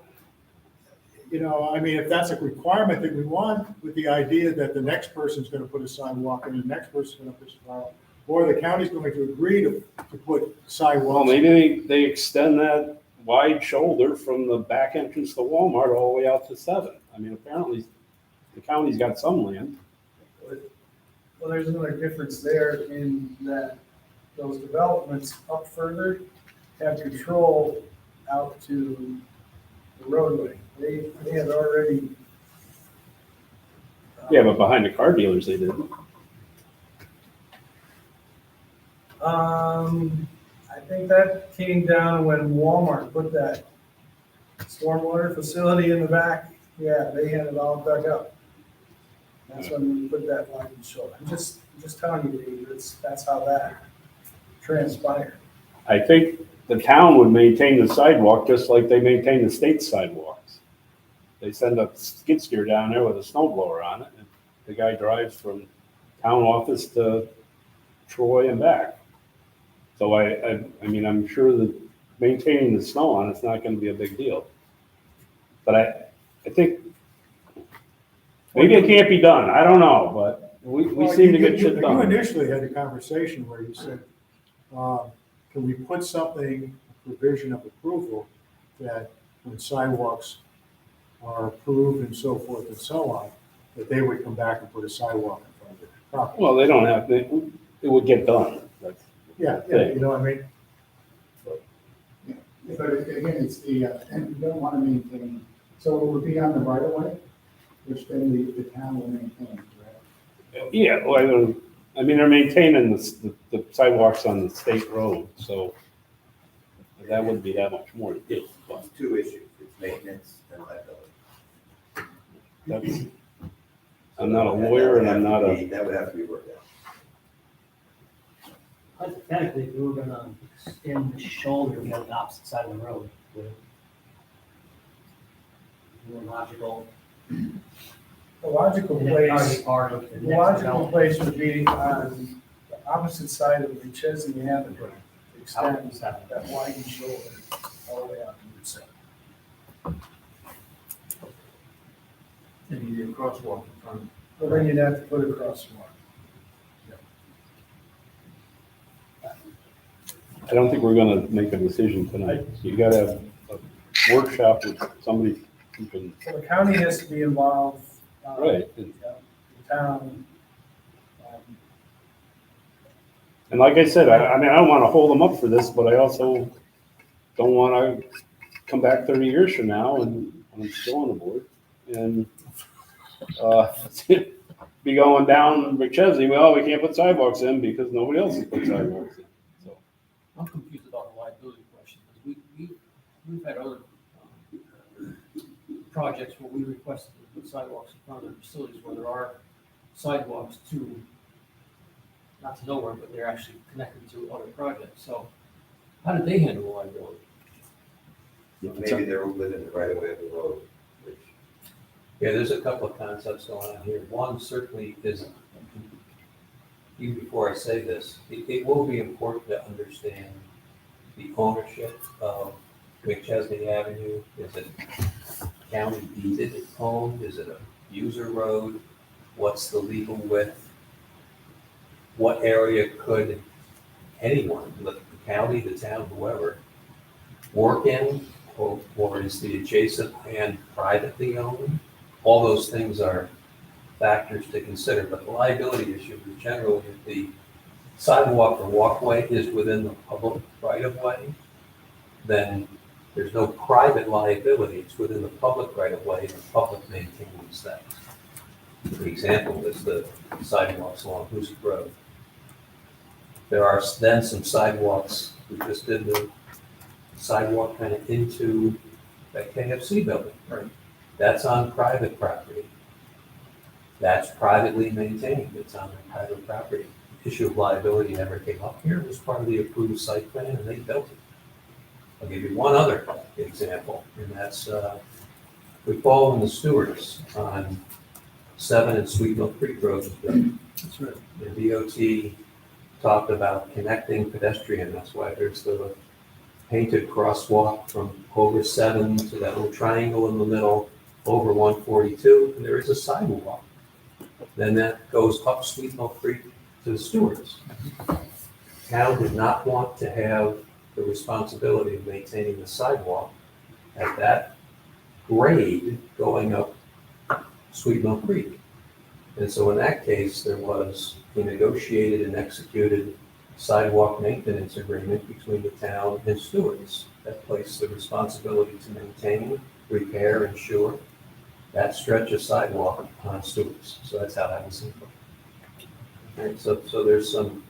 you know, I mean, if that's a requirement that we want, with the idea that the next person's gonna put a sidewalk and the next person's gonna put a sidewalk, or the county's going to agree to put Well, sidewalks. maybe they extend that wide shoulder from the back entrance to Walmart all the way out to 7. I mean, apparently the county's got some land. Well, there's another difference there in that those developments up further have control out to the roadway. They had already. Yeah, but behind the car dealers, they didn't. I think that came down when Walmart put that stormwater facility in the back. Yeah, they had it all dug up. That's when we put that line in shore. I'm just telling you, Dave, that's how that transpired. I think the town would maintain the sidewalk just like they maintain the state sidewalks. They send a skid steer down there with a snow blower on it, and the guy drives from town office to Troy and back. So I mean, I'm sure that maintaining the snow on it's not gonna be a big deal. But I think maybe it can't be done, I don't know, but we Well, seem to you- get you- shit done. You initially had a conversation where you said, can we put something, a provision of approval, that when sidewalks are approved and so forth and so on, that they would come back and put a sidewalk in front of their property? Well, they don't have, it would get done. That's- Yeah, you know what I mean? But again, it's the, and you don't want to maintain, so it would be on the right of way, which then the town will maintain, correct? Yeah, well, I mean, they're maintaining the sidewalks on the state road, so that wouldn't be that much more to do. But Two issues, it's maintenance and liability. that's, I'm not a lawyer and I'm not a, That would have to be worked out. Hypothetically, if we were gonna extend the shoulder, we have the opposite side of the road. Would it be more logical? The logical And that place, already part of the the next logical development. place would be on the opposite side of McChesney Avenue. to Extend Opposite side. that widened shoulder all the way out to Route 7. And you need a crosswalk in front. But then you'd have to put a crosswalk. I don't think we're gonna make a decision tonight. You gotta have a workshop with somebody who can, So the county has to be involved. right. The town. And like I said, I mean, I don't wanna hold them up for this, but I also don't wanna come back 30 years from now and I'm still on the board and, be going down McChesney, well, we can't put sidewalks in because nobody else has put sidewalks in. So, I'm confused about the liability question, because we've had other projects where we requested to put sidewalks in front of the facilities where there are sidewalks to, not to nowhere, but they're actually connected to other projects, so how did they handle the liability? Maybe they're within the right of way of the road, which Yeah, there's a couple of concepts going on here. One certainly is, even before I say this, it will be important to understand the ownership of McChesney Avenue. Is it county deeded owned? Is it a user road? What's the legal width? What area could anyone, the county, the town, whoever, work in? Or is the adjacent land privately owned? All those things are factors to consider, but the liability issue is generally if the sidewalk or walkway is within the public right of way, then there's no private liability, it's within the public right of way, and the public maintains that. The example is the sidewalks along Hoosick Road. There are then some sidewalks, we just did the sidewalk kind of into that KFC building. Right. That's on private property. That's privately maintained, it's on their private property. Issue of liability never came up here, it was part of the approved site plan and they built it. I'll give you one other example, and that's, we fall in the Stewarts on 7 and Sweet Milk Creek Road. That's right. The DOT talked about connecting pedestrian, that's why there's the painted crosswalk from over 7 to that little triangle in the middle, over 142, and there is a sidewalk. Then that goes up Sweet Milk Creek to the Stewarts. Town did not want to have the responsibility of maintaining the sidewalk at that grade going up Sweet Milk Creek. And so in that case, there was a negotiated and executed sidewalk maintenance agreement between the town and Stewarts that placed the responsibility to maintain, repair, insure that stretch of sidewalk on Stewarts. So that's how that was in place. And so there's some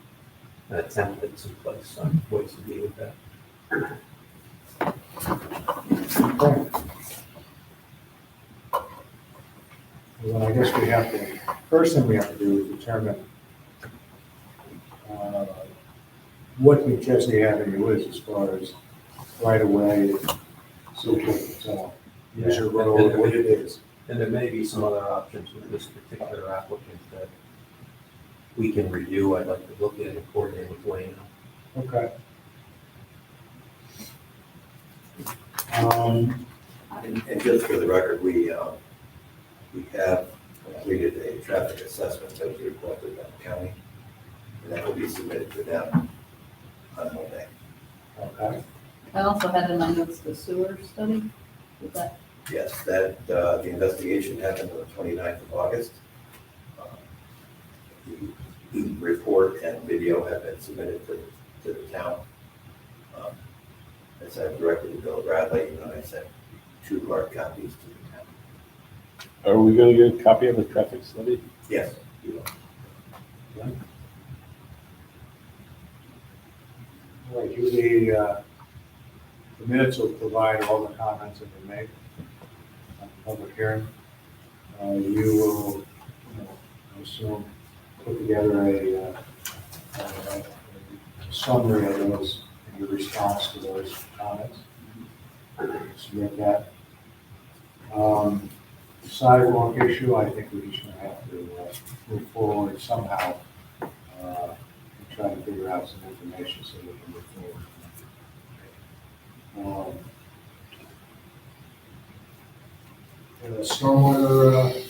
templates in place on ways to deal with that. Well, I guess we have to, first thing we have to do is determine what McChesney Avenue is as far as right of way, so forth and so on. User road, what it is. And there may be some other options with this particular applicant that we can review. I'd like to look at and coordinate with Wayne. Okay. And just for the record, we have completed a traffic assessment that was requested by the county, and that will be submitted to them on Monday. Okay. I also had in my notes the sewer study. Is that, Yes, that, the investigation happened on the 29th of August. The report and video have been submitted to the town. I sent directly to Bill Bradley, and I sent 2 hard copies to the town. are we gonna get a copy of the traffic study? Yes, you will. All right, the minutes will provide all the comments that were made on the public hearing. You will assume, put together a summary of those, and your response to those comments. Submit that. The sidewalk issue, I think we're just gonna have to move forward somehow, and try to figure out some information so we can move forward. Stormwater,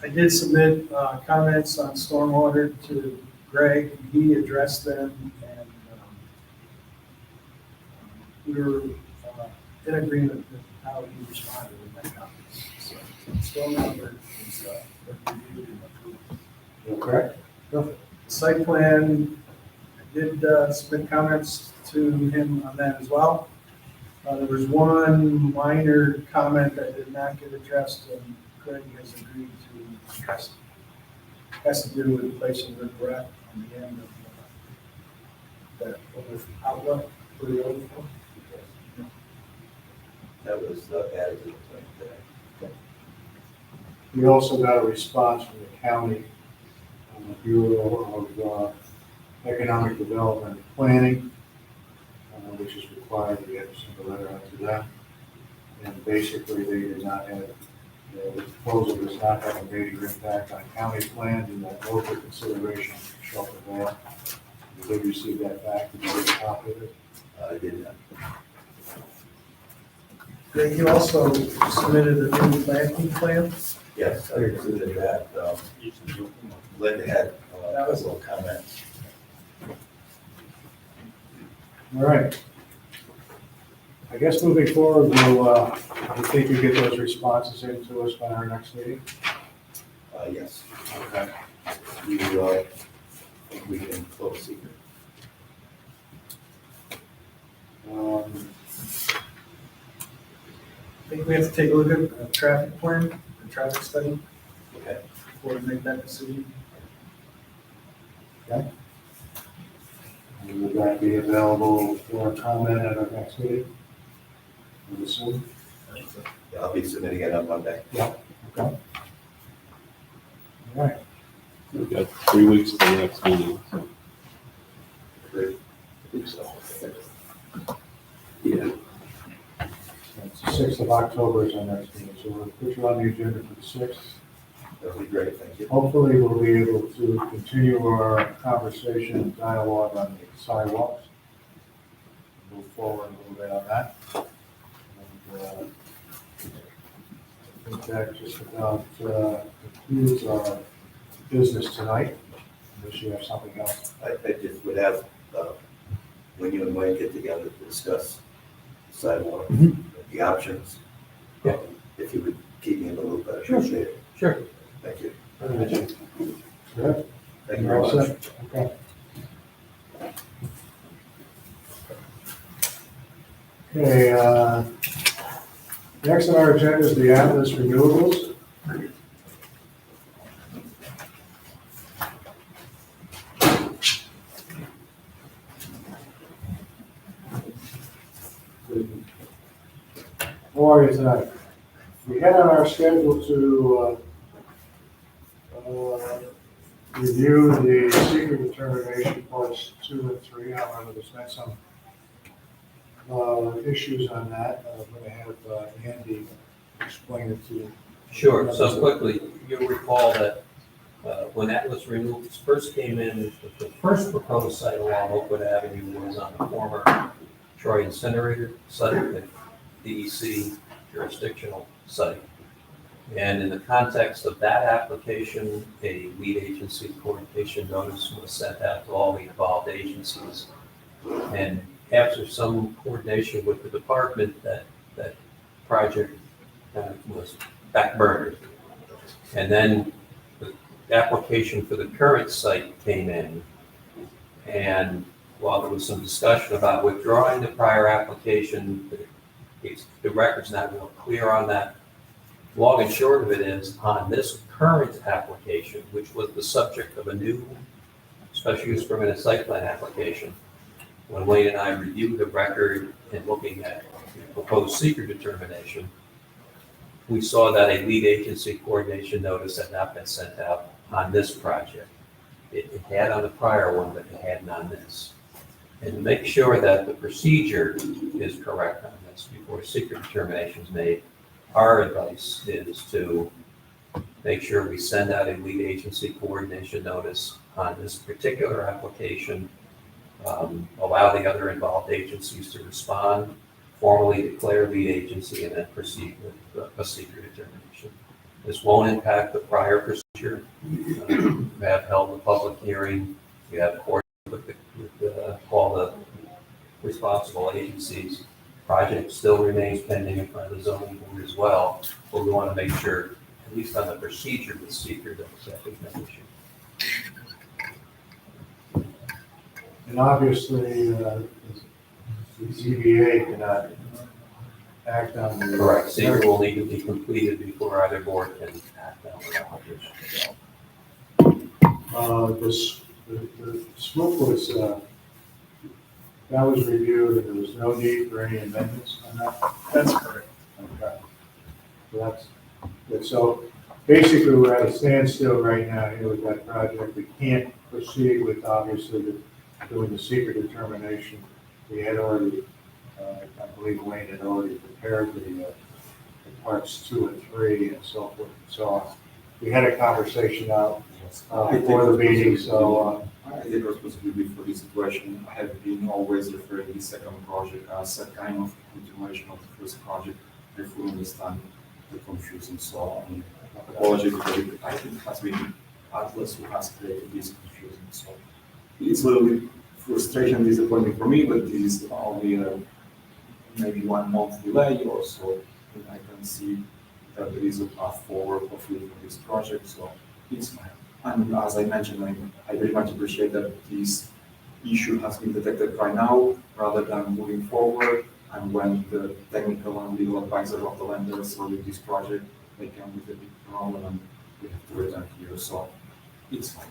I did submit comments on stormwater to Greg, and he addressed them, and we were in agreement with how he responded with my comments. So stormwater is reviewed and approved. correct? Site plan, I did submit comments to him on that as well. There was one minor comment that did not get addressed, and Craig has agreed to address it. Has to do with placing the graph on the end of that outlet for the overflow. That was added to the plan today. We also got a response from the county Bureau of Economic Development and Planning, which is required. We have to send a letter out to them. And basically, they did not have, the proposal does not have a major impact on county plans, and that local consideration shall prevail. Did they receive that back? Did you get a copy of it? I did not. Greg, you also submitted a new planting plan. Yes, I included that. Linda had That was- a little comment. All right. I guess moving forward, we'll, I think you get those responses into us by our next meeting. Yes, Okay. you, think we can close secret. I think we have to take a look at a traffic plan, a traffic study, Okay. before we make that decision. And would that be available for comment at our next meeting? I would assume. Yeah, I'll be submitting it on Monday. Okay. All right. We've got 3 weeks to the next meeting. So. Great. I think so. Yeah. It's the 6th of October is our next meeting, so we'll put you on the agenda for the 6th. That'll be great, thank you. Hopefully, we'll be able to continue our conversation and dialogue on the sidewalks. Move forward a little bit on that. And, I think that just about concludes our business tonight, unless you have something else. I just would ask, when you and Mike get together to discuss sidewalk, the options. Yeah. If you would keep me in the loop, I'd Sure. appreciate it. Sure. Thank you. Good? Thank you very much. Okay. Okay, next on our agenda is the Atlas Renewables. How are you tonight? We had on our schedule to review the secret determination parts 2 and 3. However, there's been some issues on that. I'm going to have Andy explain it to you. Sure, so quickly, you'll recall that when Atlas Renewables first came in, the first proposed site along Oakwood Avenue was on the former Troy incinerator site, the DEC jurisdictional site. And in the context of that application, a lead agency coordination notice was sent out to all the involved agencies. And after some coordination with the department, that project was backburnered. And then the application for the current site came in. And while there was some discussion about withdrawing the prior application, the record's not real clear on that. Long and short of it is, on this current application, which was the subject of a new special use permit and site plan application, when Wayne and I reviewed the record and looking at the proposed seeker determination, we saw that a lead agency coordination notice had not been sent out on this project. It had on the prior one, but it hadn't on this. And to make sure that the procedure is correct on this before secret determination is made, our advice is to make sure we send out a lead agency coordination notice on this particular application, allow the other involved agencies to respond, formally declare lead agency, and then proceed with a secret determination. This won't impact the prior procedure. We have held a public hearing. We have coordinated with all the responsible agencies. Project still remains pending in front of the zoning board as well, but we want to make sure, at least on the procedure with secret, that there's no issue. And obviously, the ZBA cannot act on the. Correct. Secret will need to be completed before either board can act on the application. The SWIP was, that was reviewed, and there was no need for any amendments on that? That's correct. Okay. So that's good. So basically, we're at a standstill right now here with that project. We can't proceed with, obviously, doing the secret determination. We had already, I believe Wayne had already prepared the parts 2 and 3 and so forth and so on. We had a conversation out before the meeting, so. I take responsibility for this situation. I have been always referring the second project as a kind of continuation of the first project. I fully understand the confusion, so apology because I think it has been Atlas who has created this confusion. So it's a little bit frustration and disappointing for me, but this is only maybe 1 month delay or so. And I can see that there is a path forward hopefully for this project, so it's fine. And as I mentioned, I very much appreciate that this issue has been detected right now rather than moving forward. And when the technical and legal advisor of the lenders or with this project, they come with a big problem and we have to return here. So it's fine.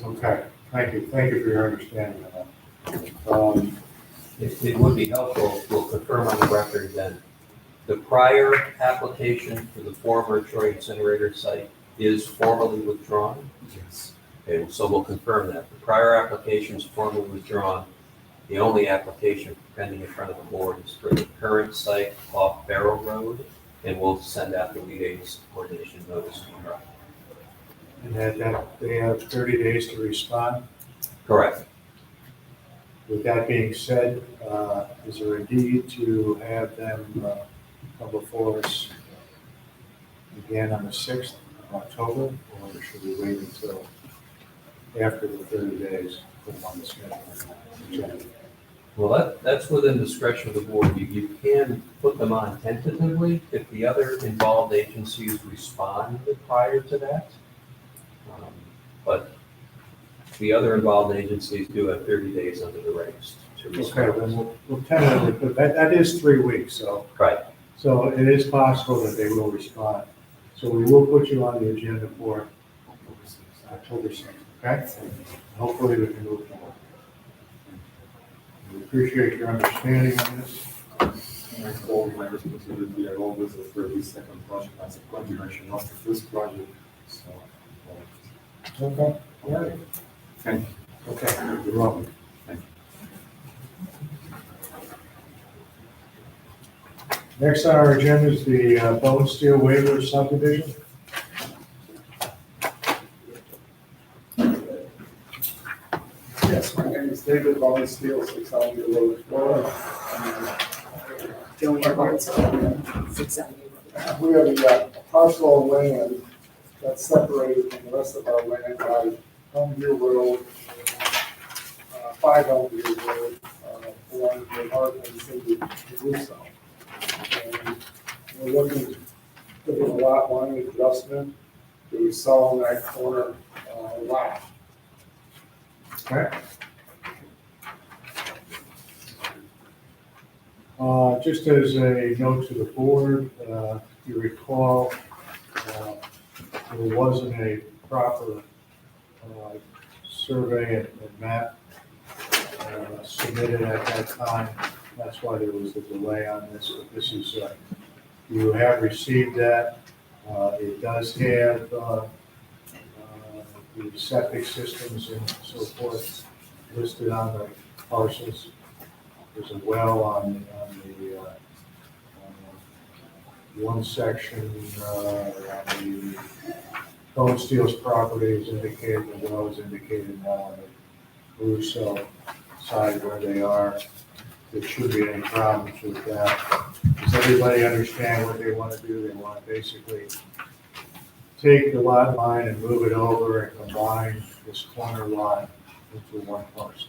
Okay, thank you for your understanding of that. It would be helpful, we'll confirm on the record then, the prior application for the former Troy incinerator site is formally withdrawn? Yes. Okay, so we'll confirm that. The prior application is formally withdrawn. The only application pending in front of the board is for the current site off Barrow Road, and we'll send out the lead agency coordination notice tomorrow. And that they have 30 days to respond. Correct. With that being said, is there a need to have them come before us again on the 6th of October, or should we wait until after the 30 days for them on the schedule? Well, that's within discretion of the board. You can put them on tentatively if the other involved agencies respond prior to that. But the other involved agencies do have 30 days under the regs to respond. Okay, then we'll tentatively, but that is 3 weeks, so. Right. So it is possible that they will respond. So we will put you on the agenda for October 6th, okay? Hopefully we can move forward. We appreciate your understanding on this. And all my responsibility, I always refer this second project as a continuation of the first project. So, Okay. All right. thank you. Okay, you're welcome. Thank you. Next on our agenda is the Bone Steel Waiver subdivision. Yes, my name is David Bone Steel, 600 Road, Florida. We have a parcel of land that's separated from the rest of our land by Homeview Road, 5 Homeview Road, along the Hartman City, Caruso. And we're looking a lot line adjustment to sell that corner lot. Okay. Just as a note to the board, if you recall, there wasn't a proper survey and map submitted at that time. That's why there was a delay on this. But this is You have received that. It does have the septic systems and so forth listed on the parcels. There's a well on the one section, on the Bone Steel's property is indicated, the well is indicated now on the Russo side where they are. There shouldn't be any problems with that. Does everybody understand what they want to do? They want to basically take the lot line and move it over and combine this corner lot into one parcel.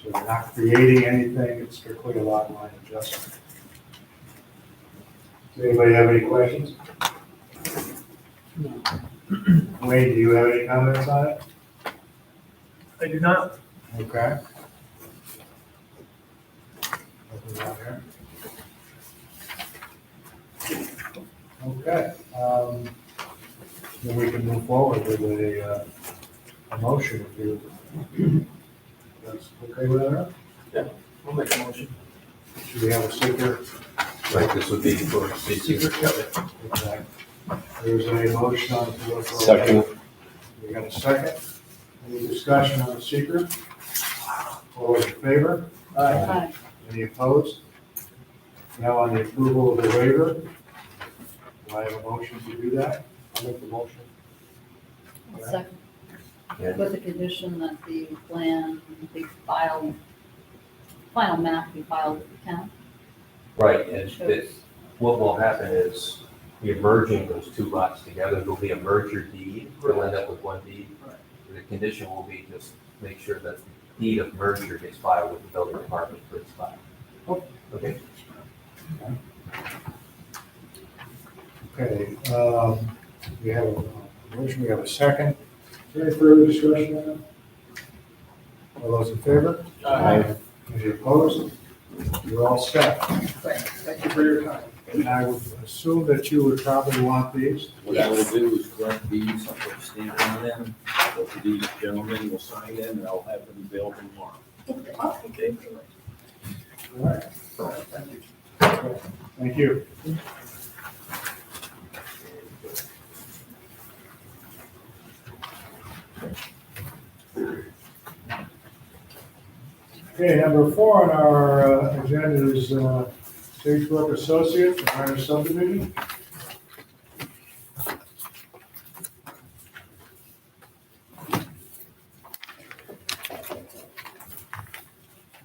So they're not creating anything, it's strictly a lot line adjustment. Does anybody have any questions? Wayne, do you have any comments on it? I do not. Okay. Nothing out here. Okay, then we can move forward with a motion if you, that's okay with that? Yeah, I'll make a motion. Should we have a seeker? Right, this would be for the secret. Okay. There's a motion on the floor. for- Second. We got a second. Any discussion on the seeker? All those in favor? Aye. Any opposed? Now on the approval of the waiver, do I have a motion to do that? I'll make the motion. I'll second. Yeah. With the condition that the plan be filed, final map be filed with the town. Right, and what will happen is you're merging those two lots together. There'll be a merger deed. We'll end up with one deed. The condition will be just make sure that the deed of merger gets filed with the building department for its file. Okay? Okay, we have a motion, we have a second. Is there any further discussion on that? All those in favor? Aye. Any opposed? You're all set. Thank you for your time. And I would assume that you would probably want these. What I will do is collect these, I'll put a stamp on them, go to these gentlemen, will sign them, and I'll have them available tomorrow. Okay? All right. Thank you. Okay, number 4 on our agenda is Sagebrook Associates, minor subdivision.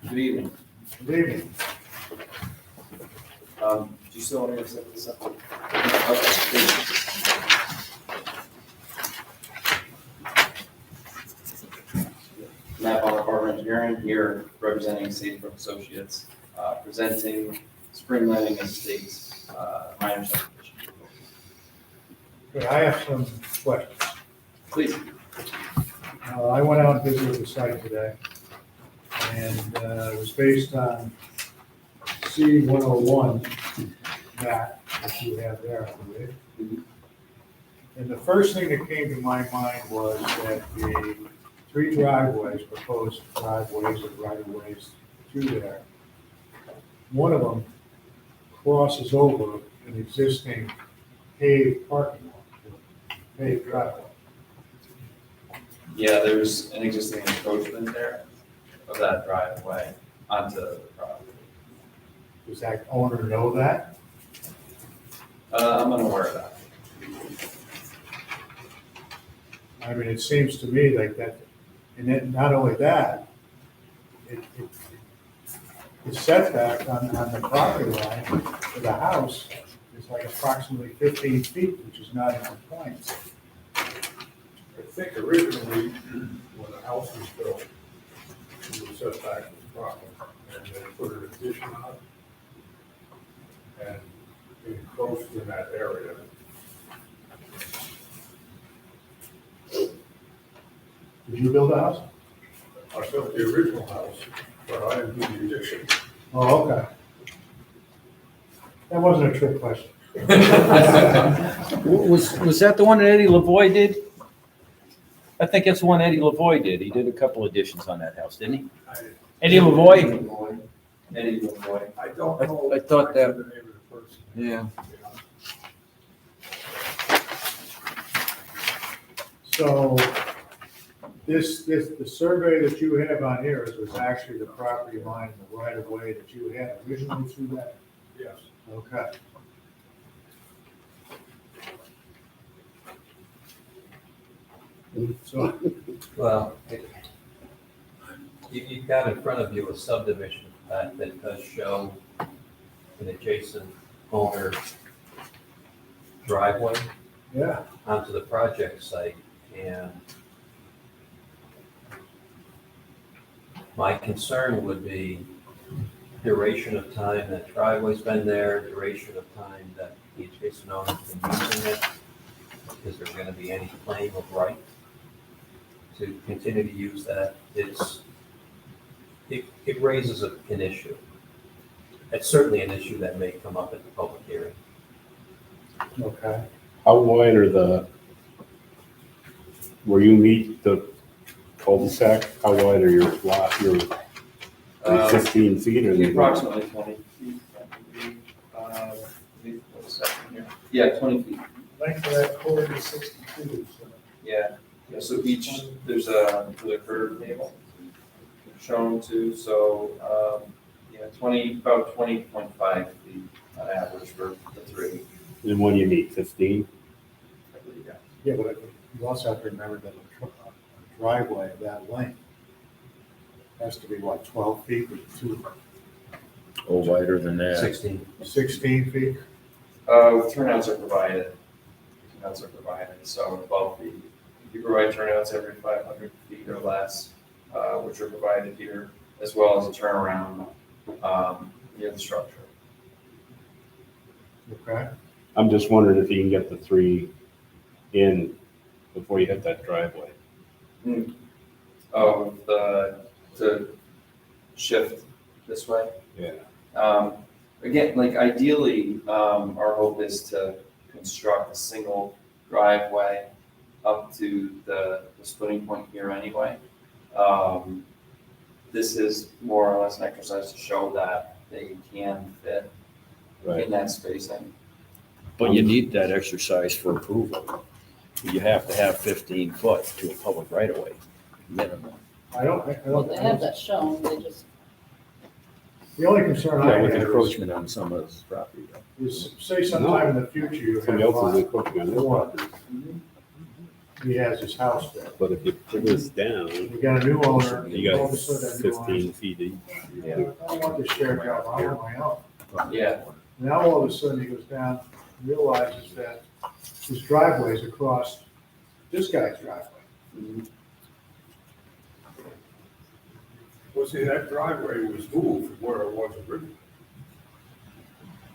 Good evening. Good evening. Do you still want me to set this up? Okay. Matt Ball, Harbor Engineering, here representing Sagebrook Associates, presenting Spring Landing Estates, minor subdivision. Okay, I have some questions. Please. I went out and visited the site today, and it was based on C-101 map that you have there, I believe. And the first thing that came to my mind was that the 3 driveways, proposed driveways or right-of-ways to there, one of them crosses over an existing paved parking lot, paved driveway. Yeah, there's an existing encroachment there of that driveway onto the property. Does that owner know that? I'm unaware of that. I mean, it seems to me like that, and then not only that, the setback on the property line for the house is like approximately 15 feet, which is not in compliance. I think originally, when the house was built, it was set back was proper, and they put an addition on it. And it encroached in that area. Did you build a house? I built the original house, but I didn't do the addition. Oh, okay. That wasn't a trick question. Was that the one that Eddie Lavoy did? I think that's the one Eddie Lavoy did. He did a couple additions on that house, didn't he? Eddie Lavoy? Eddie Lavoy. I don't know. I thought that- the name of the personally. Yeah. So the survey that you have on here was actually the property line, the right of way that you had originally through that? Yes. Okay. So, Well, you've got in front of you a subdivision plat that does show an adjacent owner driveway yeah, onto the project site, and my concern would be duration of time that driveway's been there, duration of time that the adjacent owner's been using it. Is there gonna be any claim of right to continue to use that? It raises an issue. It's certainly an issue that may come up at the public hearing. okay. How wide are where you meet the cul-de-sac, how wide are your lot, your 15 feet or? Approximately 20 feet. Wait a second here. Yeah, 20 feet. Length of that cord is 62, so. Yeah, so there's a curve table shown too, so, about 20.5 feet on average for the three. And when you meet 15? I believe, yeah. Yeah, but you also have to remember that a driveway of that length has to be, what, 12 feet with Oh, wider than that. 16 feet? Turnouts are provided. So 12 feet. You provide turnouts every 500 feet or less, which are provided here, as well as a turnaround near the structure. Okay. I'm just wondering if you can get the 3 in before you hit that driveway. To shift this way. Yeah. Again, like ideally, our hope is to construct a single driveway up to the splitting point here anyway. This is more or less an exercise to show that they can fit in that spacing. But you need that exercise for approval. You have to have 15 foot to a public right of way, minimum. Well, they have that shown, they just, The only concern I Yeah, with have encroachment on some of this property. is, say sometime in the future you have Somebody else is lot, encroaching on this property. he has his house there. But if you put this down, You got a new owner. you all got of a sudden that new owner- 15 feet each. I don't want this shared driveway, I want my own. Yeah. Now all of a sudden he goes down, and realizes that his driveway is across this guy's driveway. Well, see, that driveway was moved from where it was originally.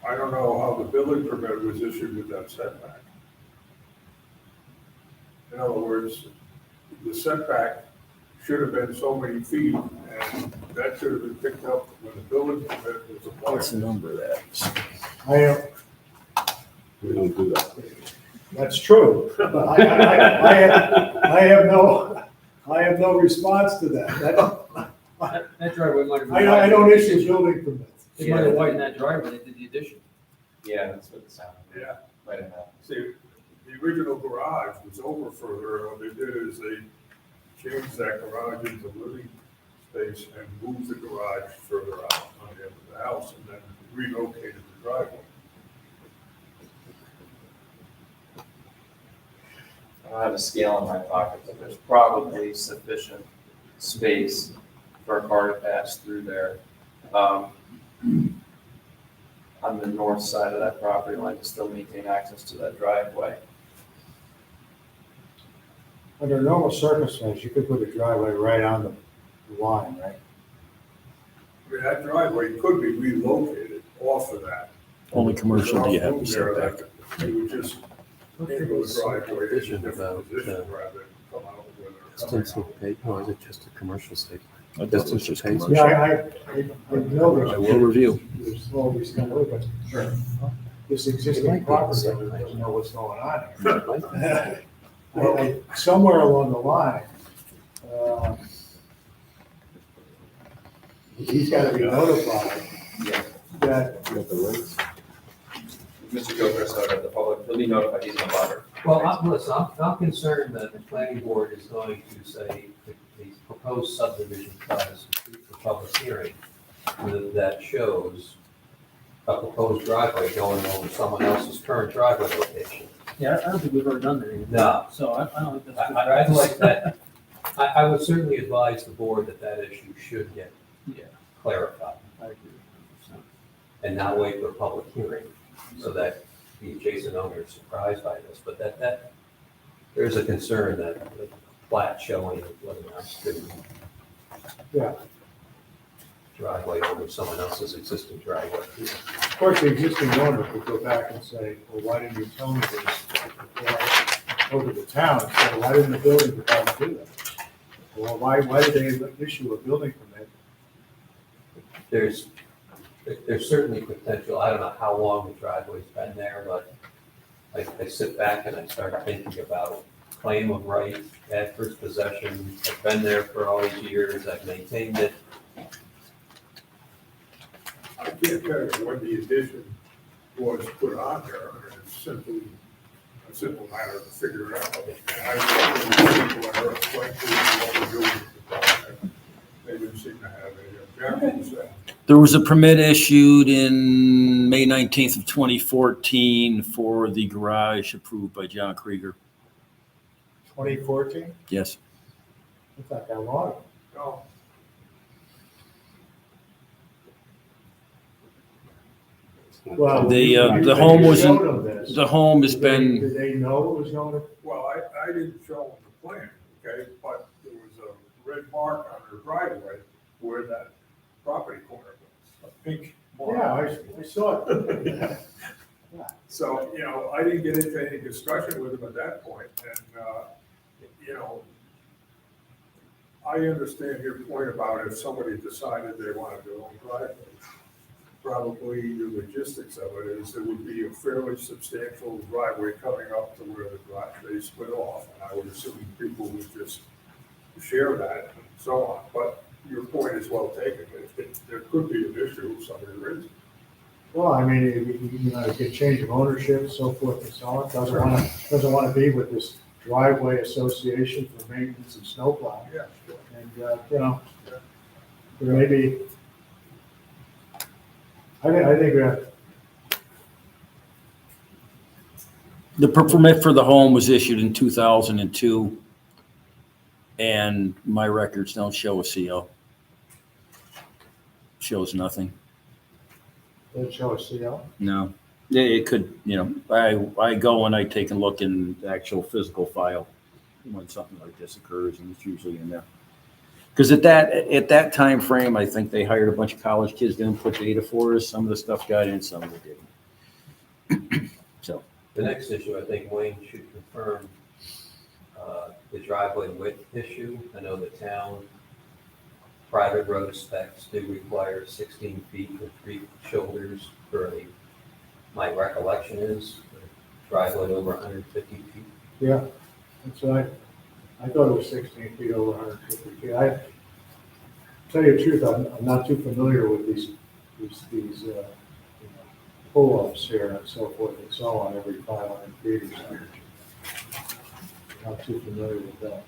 I don't know how the building permit was issued with that setback. In other words, the setback should have been so many feet, and that should have been picked up when the building permit was What's the applied. number of that? I am, We don't do that. that's true. I have no response to that. That driveway might have. I don't issue building permits. They might have widened that driveway, they did the addition. Yeah, that's what it sounded. Yeah, Might have happened. see, the original garage was over further, what they did is they changed that garage into living space and moved the garage further out on the end of the house and then relocated the driveway. I don't have a scale in my pocket, but there's probably sufficient space for a car to pass through there. On the north side of that property line to still maintain access to that driveway. Under normal circumstances, you could put a driveway right on the line, right? I mean, that driveway could be relocated off of that. Only commercial do you have to set There, back? It would just handle the driveway in a different position rather than come out where they're coming out. Or is it just a commercial statement? I thought it was just commercial. Yeah, I know I will review. there's always gonna be, but this existing property owner doesn't know what's going on here. Somewhere along the line, he's gotta be notified Yeah. that You got the rates? Mr. Gilchrist, so that the public, he'll be notified he's in a butter. Well, I'm concerned that the planning board is going to say that the proposed subdivision plat is complete for public hearing. That shows a proposed driveway going over someone else's current driveway location. Yeah, I don't think we've ever done that anymore. No. So I don't think that's good. I'd like that. I would certainly advise the board that that issue should get clarified. I agree. And not wait for a public hearing so that the adjacent owner is surprised by this. But that there's a concern that the plat showing whether or not it's Yeah. driveway over someone else's existing driveway. Of course, the existing owner could go back and say, well, why didn't you tell me this before I go to the town? So why didn't the building department do that? Well, why did they issue a building permit? There's certainly potential. I don't know how long the driveway's been there, but I sit back and I start thinking about claim of right, adverse possession. I've been there for all these years. I've maintained it. I can't tell you when the addition was put on there, and it's simply a simple matter to figure it out. I don't know, people are quite clear what we're doing with the project. They didn't seem to have any objections. There was a permit issued in May 19th of 2014 for the garage approved by John Krieger. 2014? Yes. It's not that long. No, Well, The home was, showed them this. the home has Did they- been, Did they know it was going to? well, I didn't show them the plan, okay, but there was a red mark on their driveway where that property corner was, a pink mark. Yeah, I saw it. So, I didn't get into any discussion with him at that point, and, I understand your point about if somebody decided they wanted their own driveway. Probably the logistics of it is there would be a fairly substantial driveway coming up to where the garage they split off, and I would assume people would just share that and so on, but your point is well taken. There could be an issue if somebody raises it. Well, I mean, it could change of ownership, so forth and so on. Doesn't want to be with this driveway association for maintenance and snowplow. Yeah, sure. And, there may be, I think the permit for the home was issued in 2002, and my records don't show a CO. Shows nothing. it'll show a CO. No. Yeah, it could, I go and I take a look in the actual physical file when something like this occurs, and it's usually in there. Because at that time frame, I think they hired a bunch of college kids to input data for us. Some of the stuff got in, some of it didn't. So. The next issue, I think Wayne should confirm the driveway width issue. I know the town private road specs do require 16 feet with 3 shoulders for my recollection is driveway over 150 feet. Yeah, that's right. I thought it was 16 feet over 150 feet. Tell you the truth, I'm not too familiar with these pull-ups here and so forth and so on every 500 feet or something. Not too familiar with that.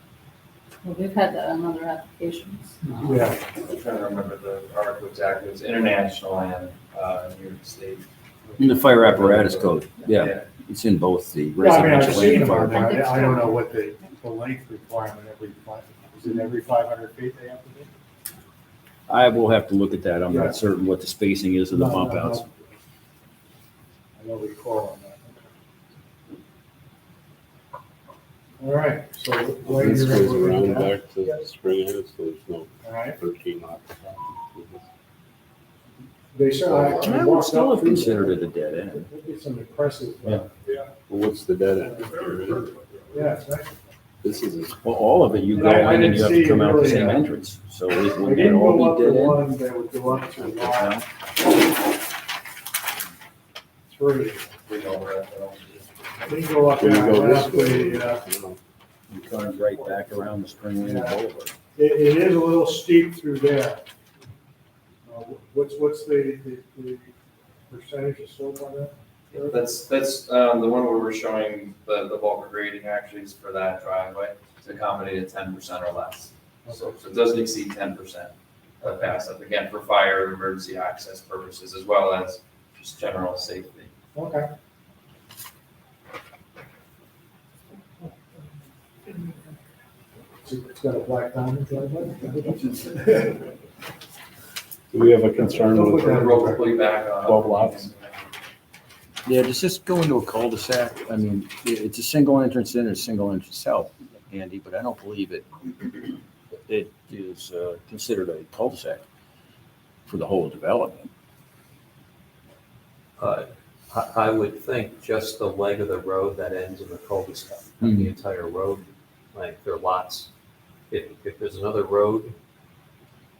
Well, we've had that on other applications. Yeah, I'm trying to remember the article exactly, it was international and New York State. In the fire apparatus code, yeah, it's in both the yeah, I mean, I've residential seen and them fire. on there. I don't know what the length requirement is it every 500 feet they have to be? I will have to look at that. I'm Yeah. not certain what the spacing is of the No, bump no, outs. no. I don't recall on that. All right, so Wayne, This you're gonna goes look around at that. back to Spring Hill, so there's no All right, 13 lots. they said, I would walked still up have through considered there. it a dead end. It's some impressive, Yeah. Yeah. Well, what's the dead end? yeah, it's nice. This is, Well, all of it, you go And I in and didn't you have see to come out the really, same entrance. So wouldn't that all be dead end? One, they would go up to lot three. We know where that's going. Then you go up can you there, go right this up way? the, No. You turn right back around the Spring Lane Yeah. Boulevard. it is a little steep through there. What's the percentage of slope on that? That's, the one where we're showing the bulk grading actually is for that driveway to accommodate a 10% or less. So it doesn't exceed 10% of passive, again, for fire and emergency access purposes, as well as just general safety. Okay. It's got a black diamond driveway? Do we have a concern Don't with put that in Roll complete back on. 12 lots? Yeah, does this go into a cul-de-sac? I mean, it's a single entrance in or a single entrance out, Andy, but I don't believe it is considered a cul-de-sac for the whole development. I would think just the leg of the road that ends in the cul-de-sac, not the entire road, like their lots. If there's another road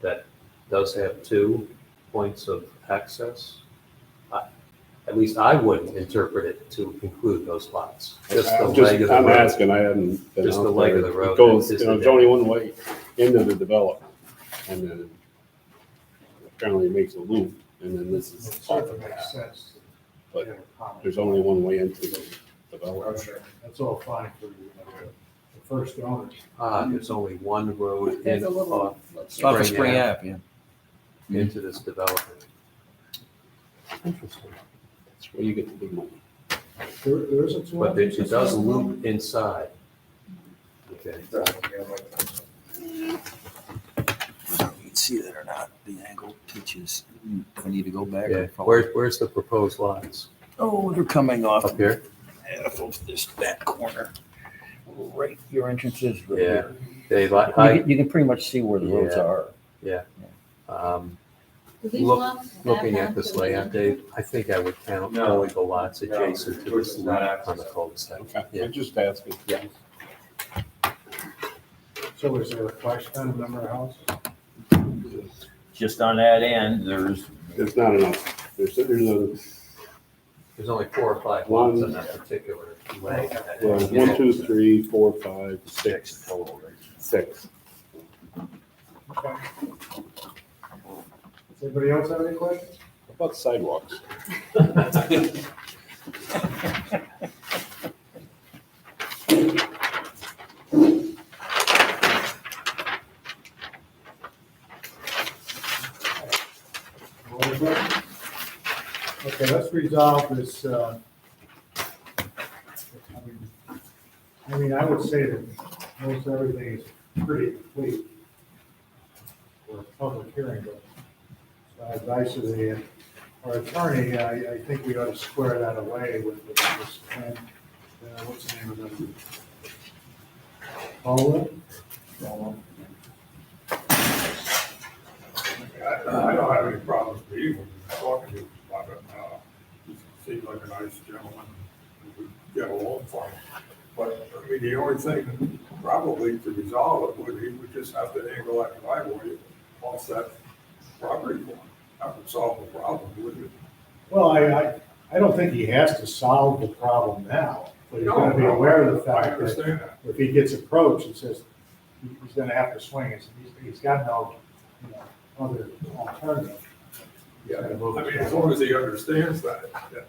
that does have 2 points of access, at least I wouldn't interpret it to include those lots. Just the leg of the I'm road. asking, I haven't been Just out the leg there. of the road It goes, is you know, the it's only one way into the development. And then apparently it makes a loop, and then this is. Certainly makes sense. But there's only one way into the development. Okay, that's all fine for the first owners. There's only one road There's in a little- off Off of Spring Spring Ave Ave, yeah. into this development. Interesting. That's where you get the big money. There is a two. But it does loop inside. Okay. You can see that or not, the angle pitches. I need to go back. Yeah, and forward. where's the proposed lots? Oh, they're coming off Up here? half of this back corner. Right, your entrance is right Yeah. here. Dave, You can pretty much see where the roads Yeah. are. Do these Look- lots Looking add at this on to the layout, Dave, I think I would count No. only the lots adjacent to Which this is not lot on the access. cul-de-sac. Okay, Yeah. I'm just asking. Yeah. So is there a question on the number of houses? Just on that end, there's It's not enough. There's There's only 4 or 5 lots on One. that particular leg. well, 1, 2, 3, 4, 5, 6 total. 6. Okay. Does anybody else have any questions? How about sidewalks? Okay, let's resolve this, I would say that most everything is pretty complete for a public hearing, but advice of our attorney, I think we ought to square that away with this plan. What's the name of them? Paula? I don't have any problems with even talking to him about it. He seems like a nice gentleman, we get along fine. But, I mean, the only thing probably to resolve it would, he would just have to angle that driveway off that property line. That would solve the problem, wouldn't it? Well, I don't think he has to solve the problem now, but he's gonna be aware of the I fact that understand that. if he gets approached, it says he's gonna have to swing it. He's got no, other alternative. He's gotta move I mean, it. as long as he understands that,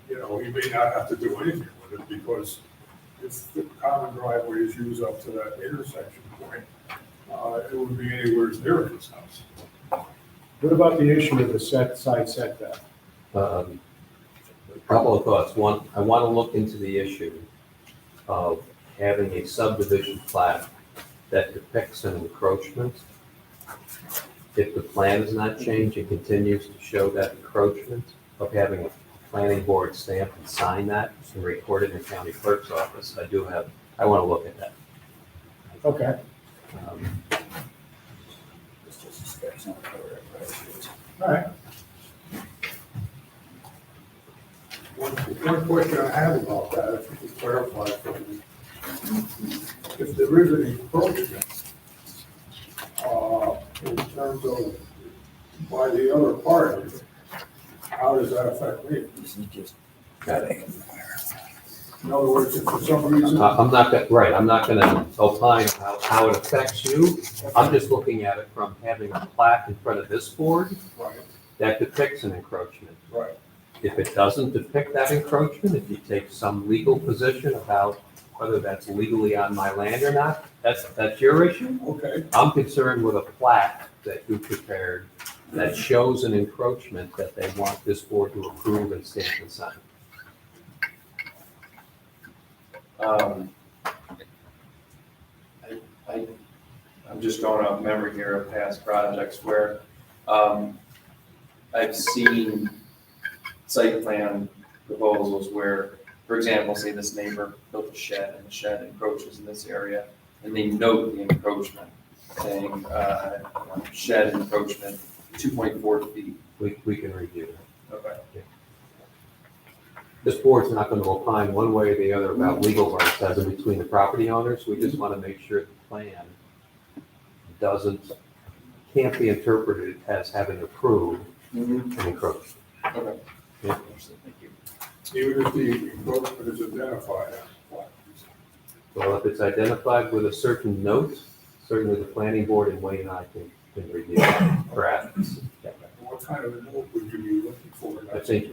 he may not have to do anything with it because if the common driveway is used up to that intersection point, it would be anywhere near his house. What about the issue of the side setback? A couple of thoughts. One, I want to look into the issue of having a subdivision plat that depicts an encroachment. If the plan is not changed and continues to show that encroachment, of having a planning board stamp and sign that and record it in the county clerk's office, I want to look at that. Okay. All right. One question I have about that, if you could clarify for me. If there is an encroachment, in terms of by the other party, how does that affect me? In other words, if for some reason. I'm not gonna opine how it affects you. I'm just looking at it from having a plaque in front of this board Right, that depicts an encroachment. right. If it doesn't depict that encroachment, if you take some legal position about whether that's legally on my land or not, that's your issue. Okay. I'm concerned with a plat that you prepared that shows an encroachment that they want this board to approve and stamp and sign. I'm just going off memory here of past projects where, I've seen site plan proposals where, for example, say this neighbor built a shed and the shed encroaches in this area, and they note the encroachment, saying, shed encroachment 2.4 feet. We can review that. Okay. This board's not going to opine one way or the other about legal rights as in between the property owners. We just want to make sure the plan can't be interpreted as having approved an encroachment. Okay. Yeah. Thank you. Even if the encroachment is identified on the plan. Well, if it's identified with a certain note, certainly the planning board and Wayne and I can review that, perhaps. What kind of a note would you be looking for? I think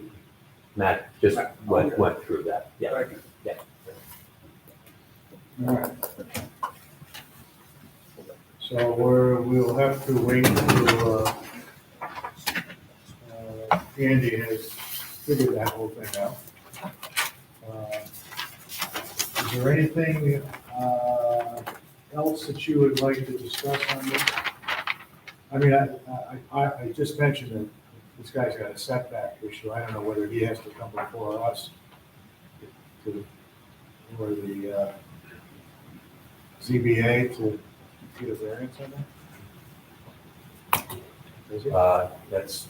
Matt just went through that, yeah. Thank you. Yeah. All right. So we'll have to wait until Andy has figured that whole thing out. Is there anything else that you would like to discuss on this? I mean, I just mentioned that this guy's got a setback issue. I don't know whether he has to come before us or the ZBA to get a variance on that? Is it? That's.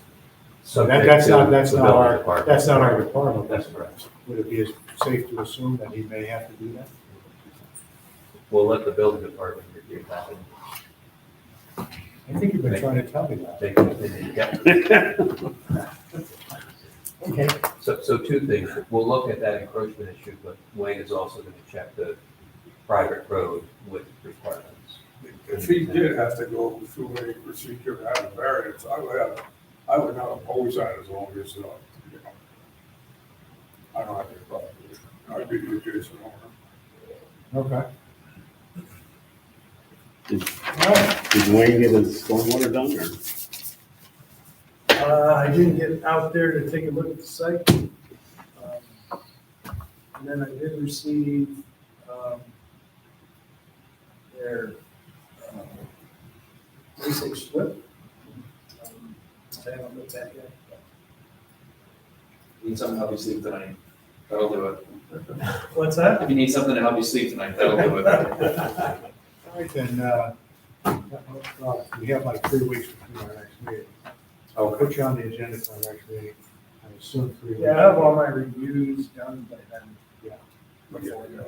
So subject that's to not the building our department. department. That's correct. Would it be safe to assume that he may have to do that? We'll let the building department review that. I think you've been trying to tell me that. Okay. So two things. We'll look at that encroachment issue, but Wayne is also going to check the private road with requirements. If he did have to go through any procedure to have a variance, I would not oppose that as long as, I don't have any problem with it. I'd be the adjacent owner. Okay. Did Wayne get his stormwater done or? I didn't get out there to take a look at the site. And then I did receive, their, basic slip. I haven't looked at yet. Need something to help you sleep tonight, that'll do it. What's that? If you need something to help you sleep tonight, that'll do it. All right, then, we have like 3 weeks between our next meeting. I'll put you on the agenda for our next meeting. I assume 3 weeks. Yeah, I have all my reviews done by then. Yeah.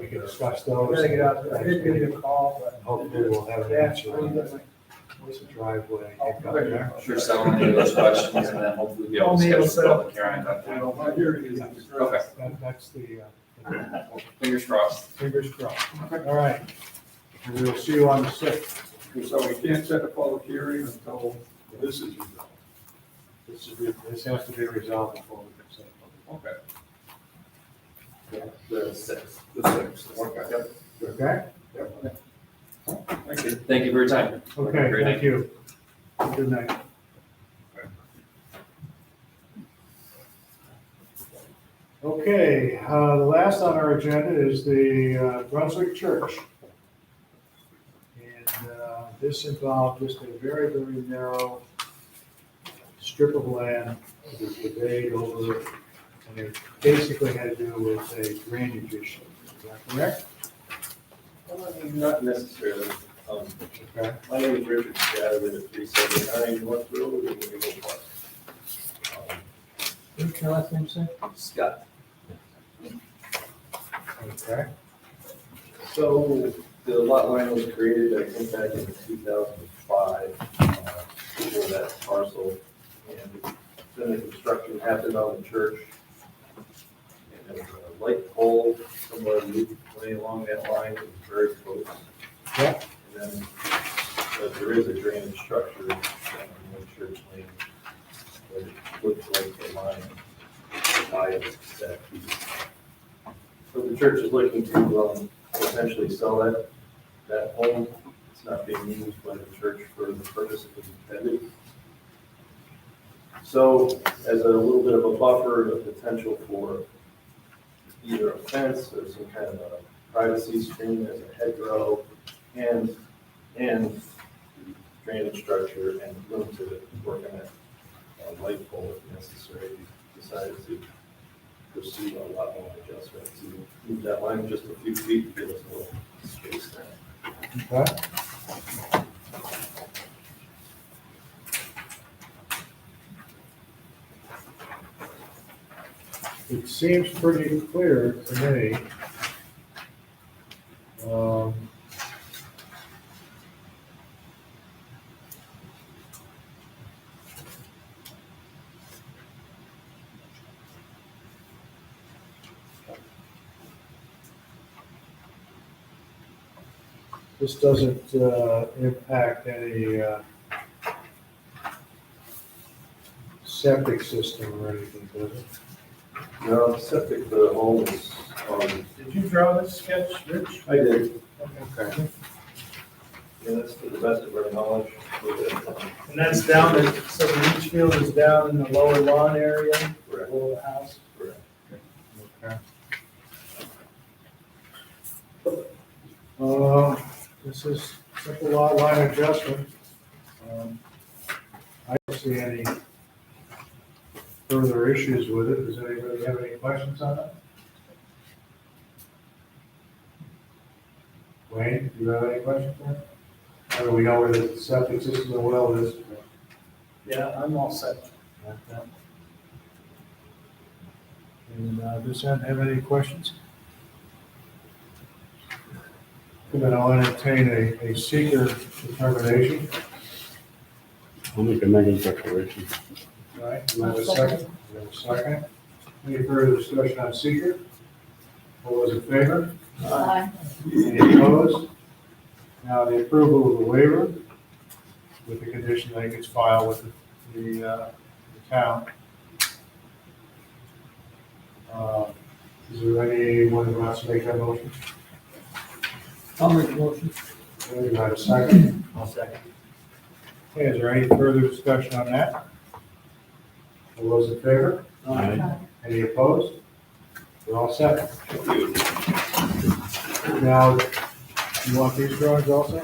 We can discuss I those. gotta get out there. I did give you a call, but. Hopefully we'll have an answer on what's the driveway. Sure, settle any of those questions and then hopefully be able to schedule a public hearing at that time. My hearing is. Okay, That's the, fingers crossed. fingers crossed. All right. And we'll see you on the 6th. So we can't set a public hearing until this is resolved. This has to be resolved before we can set a Okay. The sixth. The 6th, okay. public. Okay? Yep. Thank you. Thank you for your time. Okay, Great thank night. you. Good night. Okay, the last on our agenda is the Brunswick Church. And this involved just a very, very narrow strip of land that was conveyed over, and it basically had to do with a drainage issue. Is that correct? Not necessarily. Okay. My name is Richard Scott, I live at 379 North Road in Eagle Park. What's your last name, sir? Scott. Okay. So the lot line was created, I think, back in 2005 for that parcel. And then the construction happened on the church. And there was a light pole somewhere way along that line, it was very close. Yeah. And then there is a drainage structure on the church lane, but it looks like the line buy that piece. So the church is looking to essentially sell that home. It's not being used by the church for the purpose it was intended. So as a little bit of a buffer, the potential for either a fence or some kind of a privacy screen as a hedgerow and drainage structure and room to work on a light pole if necessary. We decided to pursue a lot more adjustment to move that line just a few feet to give us a little space there. Okay. It seems pretty clear to me. This doesn't impact any septic system or anything, does it? No, septic for the home is, Did you draw this sketch, Rich? I did. Okay. Yeah, that's to the best of our knowledge. And that's down, so the leach field is down in the lower lawn area Correct. below the house? Correct. Okay. This is simple lot line adjustment. I don't see any further issues with it. Does anybody have any questions on that? Wayne, do you have any questions there? I mean, we know where the septic system and well is. Yeah, I'm all set. And does anyone have any questions? Then I'll entertain a seeker determination. I'll make a negative declaration. All right, do we have a second? We have a second. Any further discussion on seeker? All those in favor? Aye. Any opposed? Now, the approval of the waiver with the condition that it gets filed with the town. Is there anyone who wants to make that motion? I'll make a motion. Do you have a second? I'll second. Okay, is there any further discussion on that? All those in favor? Aye. Any opposed? We're all set. Now, you want these drawings also?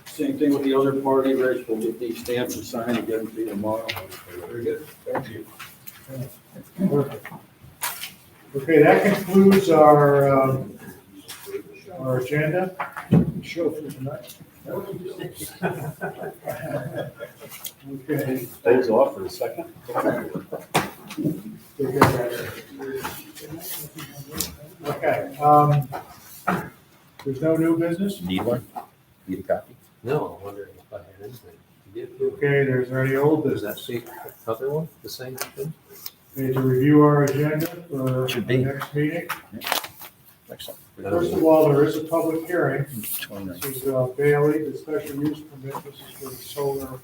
Same thing with the other party, Rich, we'll get these stamped and signed and get them to you tomorrow. Very good. Thank you. Perfect. Okay, that concludes our agenda. Show for tonight. Okay. Stays off for a second. Okay, there's no new business? Need one? Need a copy? No, I'm wondering if I had anything. You did. Okay, there's any old Is that business? the other one, the same thing? Need to review our agenda for Should the be. next meeting. Excellent. First of all, there is a public hearing. 29. This is Bailey, the special use permit. This is for the solar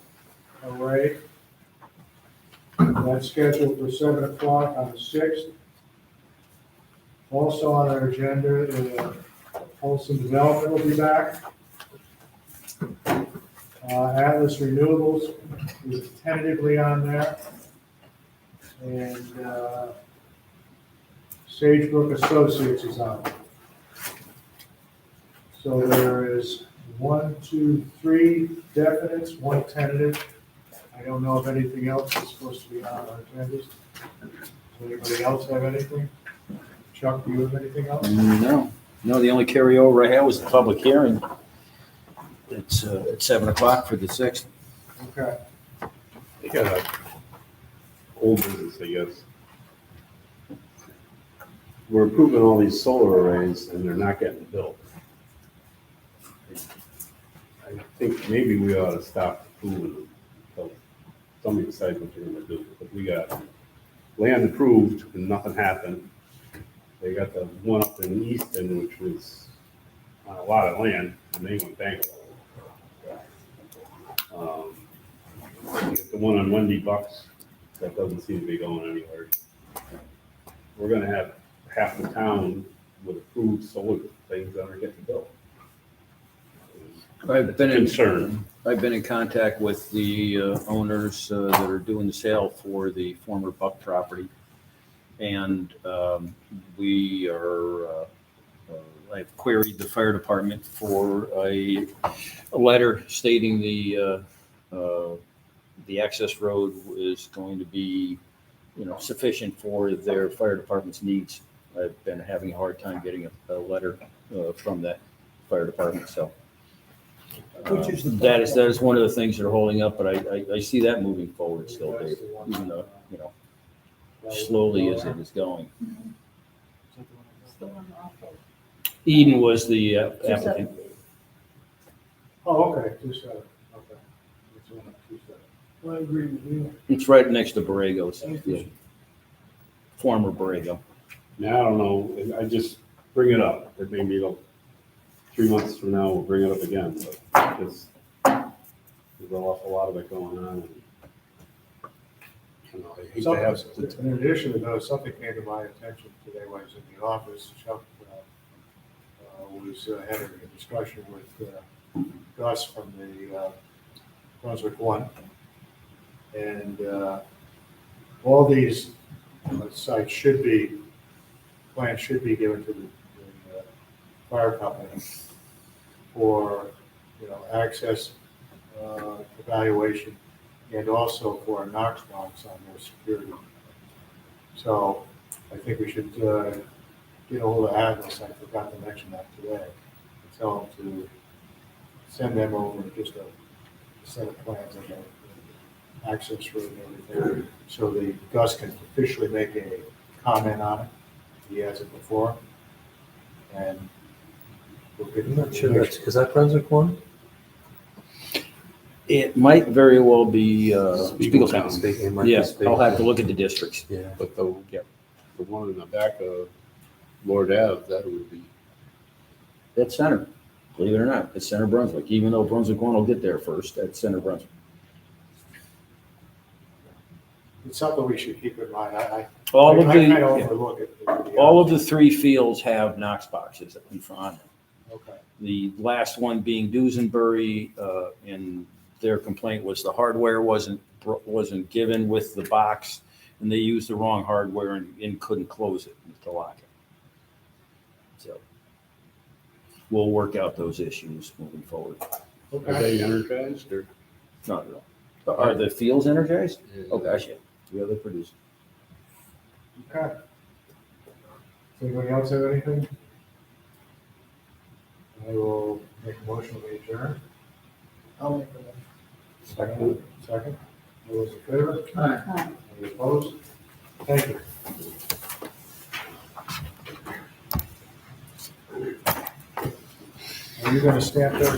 array. That's scheduled for 7 o'clock on the 6th. Also on our agenda, Olson Development will be back. Atlas Renewables is tentatively on there. And Sagebrook Associates is on. So there is 1, 2, 3 definites, 1 tentative. I don't know if anything else is supposed to be on our agendas. Does anybody else have anything? Chuck, do you have anything else? No, the only carryover I had was the public hearing. It's at 7 o'clock for the 6th. Okay. They got a old business, I guess. We're approving all these solar arrays and they're not getting built. I think maybe we ought to stop approving them until somebody decides what they're gonna do. But we got land approved and nothing happened. They got the one up in Easton, which was on a lot of land, and they went bankrupt. You get the one on Wendy Bucks, that doesn't seem to be going anywhere. We're gonna have half the town with approved solar things that are getting built. I've been in, Concern. I've been in contact with the owners that are doing the sale for the former Buck property. And we are, I've queried the fire department for a letter stating the access road is going to be, sufficient for their fire department's needs. I've been having a hard time getting a letter from that fire department, so. Which is the- That is one of the things that are holding up, but I see that moving forward still, Dave, even though, slowly as it is going. Still on the awful. Eden was the applicant. Oh, okay, 2-7, okay. It's one of 2-7. I agree with you. It's right next to Borrego's, the former Borrego. Now, I don't know, I just bring it up, it may be 3 months from now, we'll bring it up again, but it's, there's an awful lot of it going on. And, I hate to have. In addition to those, something came to my attention today when I was in the office. Chuck was having a discussion with Gus from the Brunswick One. And all these sites plans should be given to the fire company for, access evaluation and also for a Knox box on their security. So I think we should get a hold of Atlas, I forgot to mention that today, and tell them to send them over just a set of plans of the access road and everything, so the Gus can officially make a comment on it. He has it before, and we'll get. I'm not sure is that Brunswick One? It might very well be Spiegeltown. Spiegeltown. Yeah, I'll have to look at the districts. Yeah. But the one in the back of Lord Ave, that would be. That's center, believe it or not, it's Center Brunswick, even though Brunswick One will get there first, that's Center Brunswick. It's something we should keep in mind. I All of kind of the, overlook it. all of the three fields have Knox boxes in front of them. Okay. The last one being Duesenbury, and their complaint was the hardware wasn't given with the box, and they used the wrong hardware and couldn't close it to lock it. So we'll work out those issues moving forward. Are they energized or? Not at all. Are the fields energized? Oh, gosh, yeah. Yeah, they're produced. Okay. Does anybody else have anything? I will make a motion to adjourn. I'll make a motion. Second. All those in favor? Hi. Any opposed? Thank you. Are you going to stamp those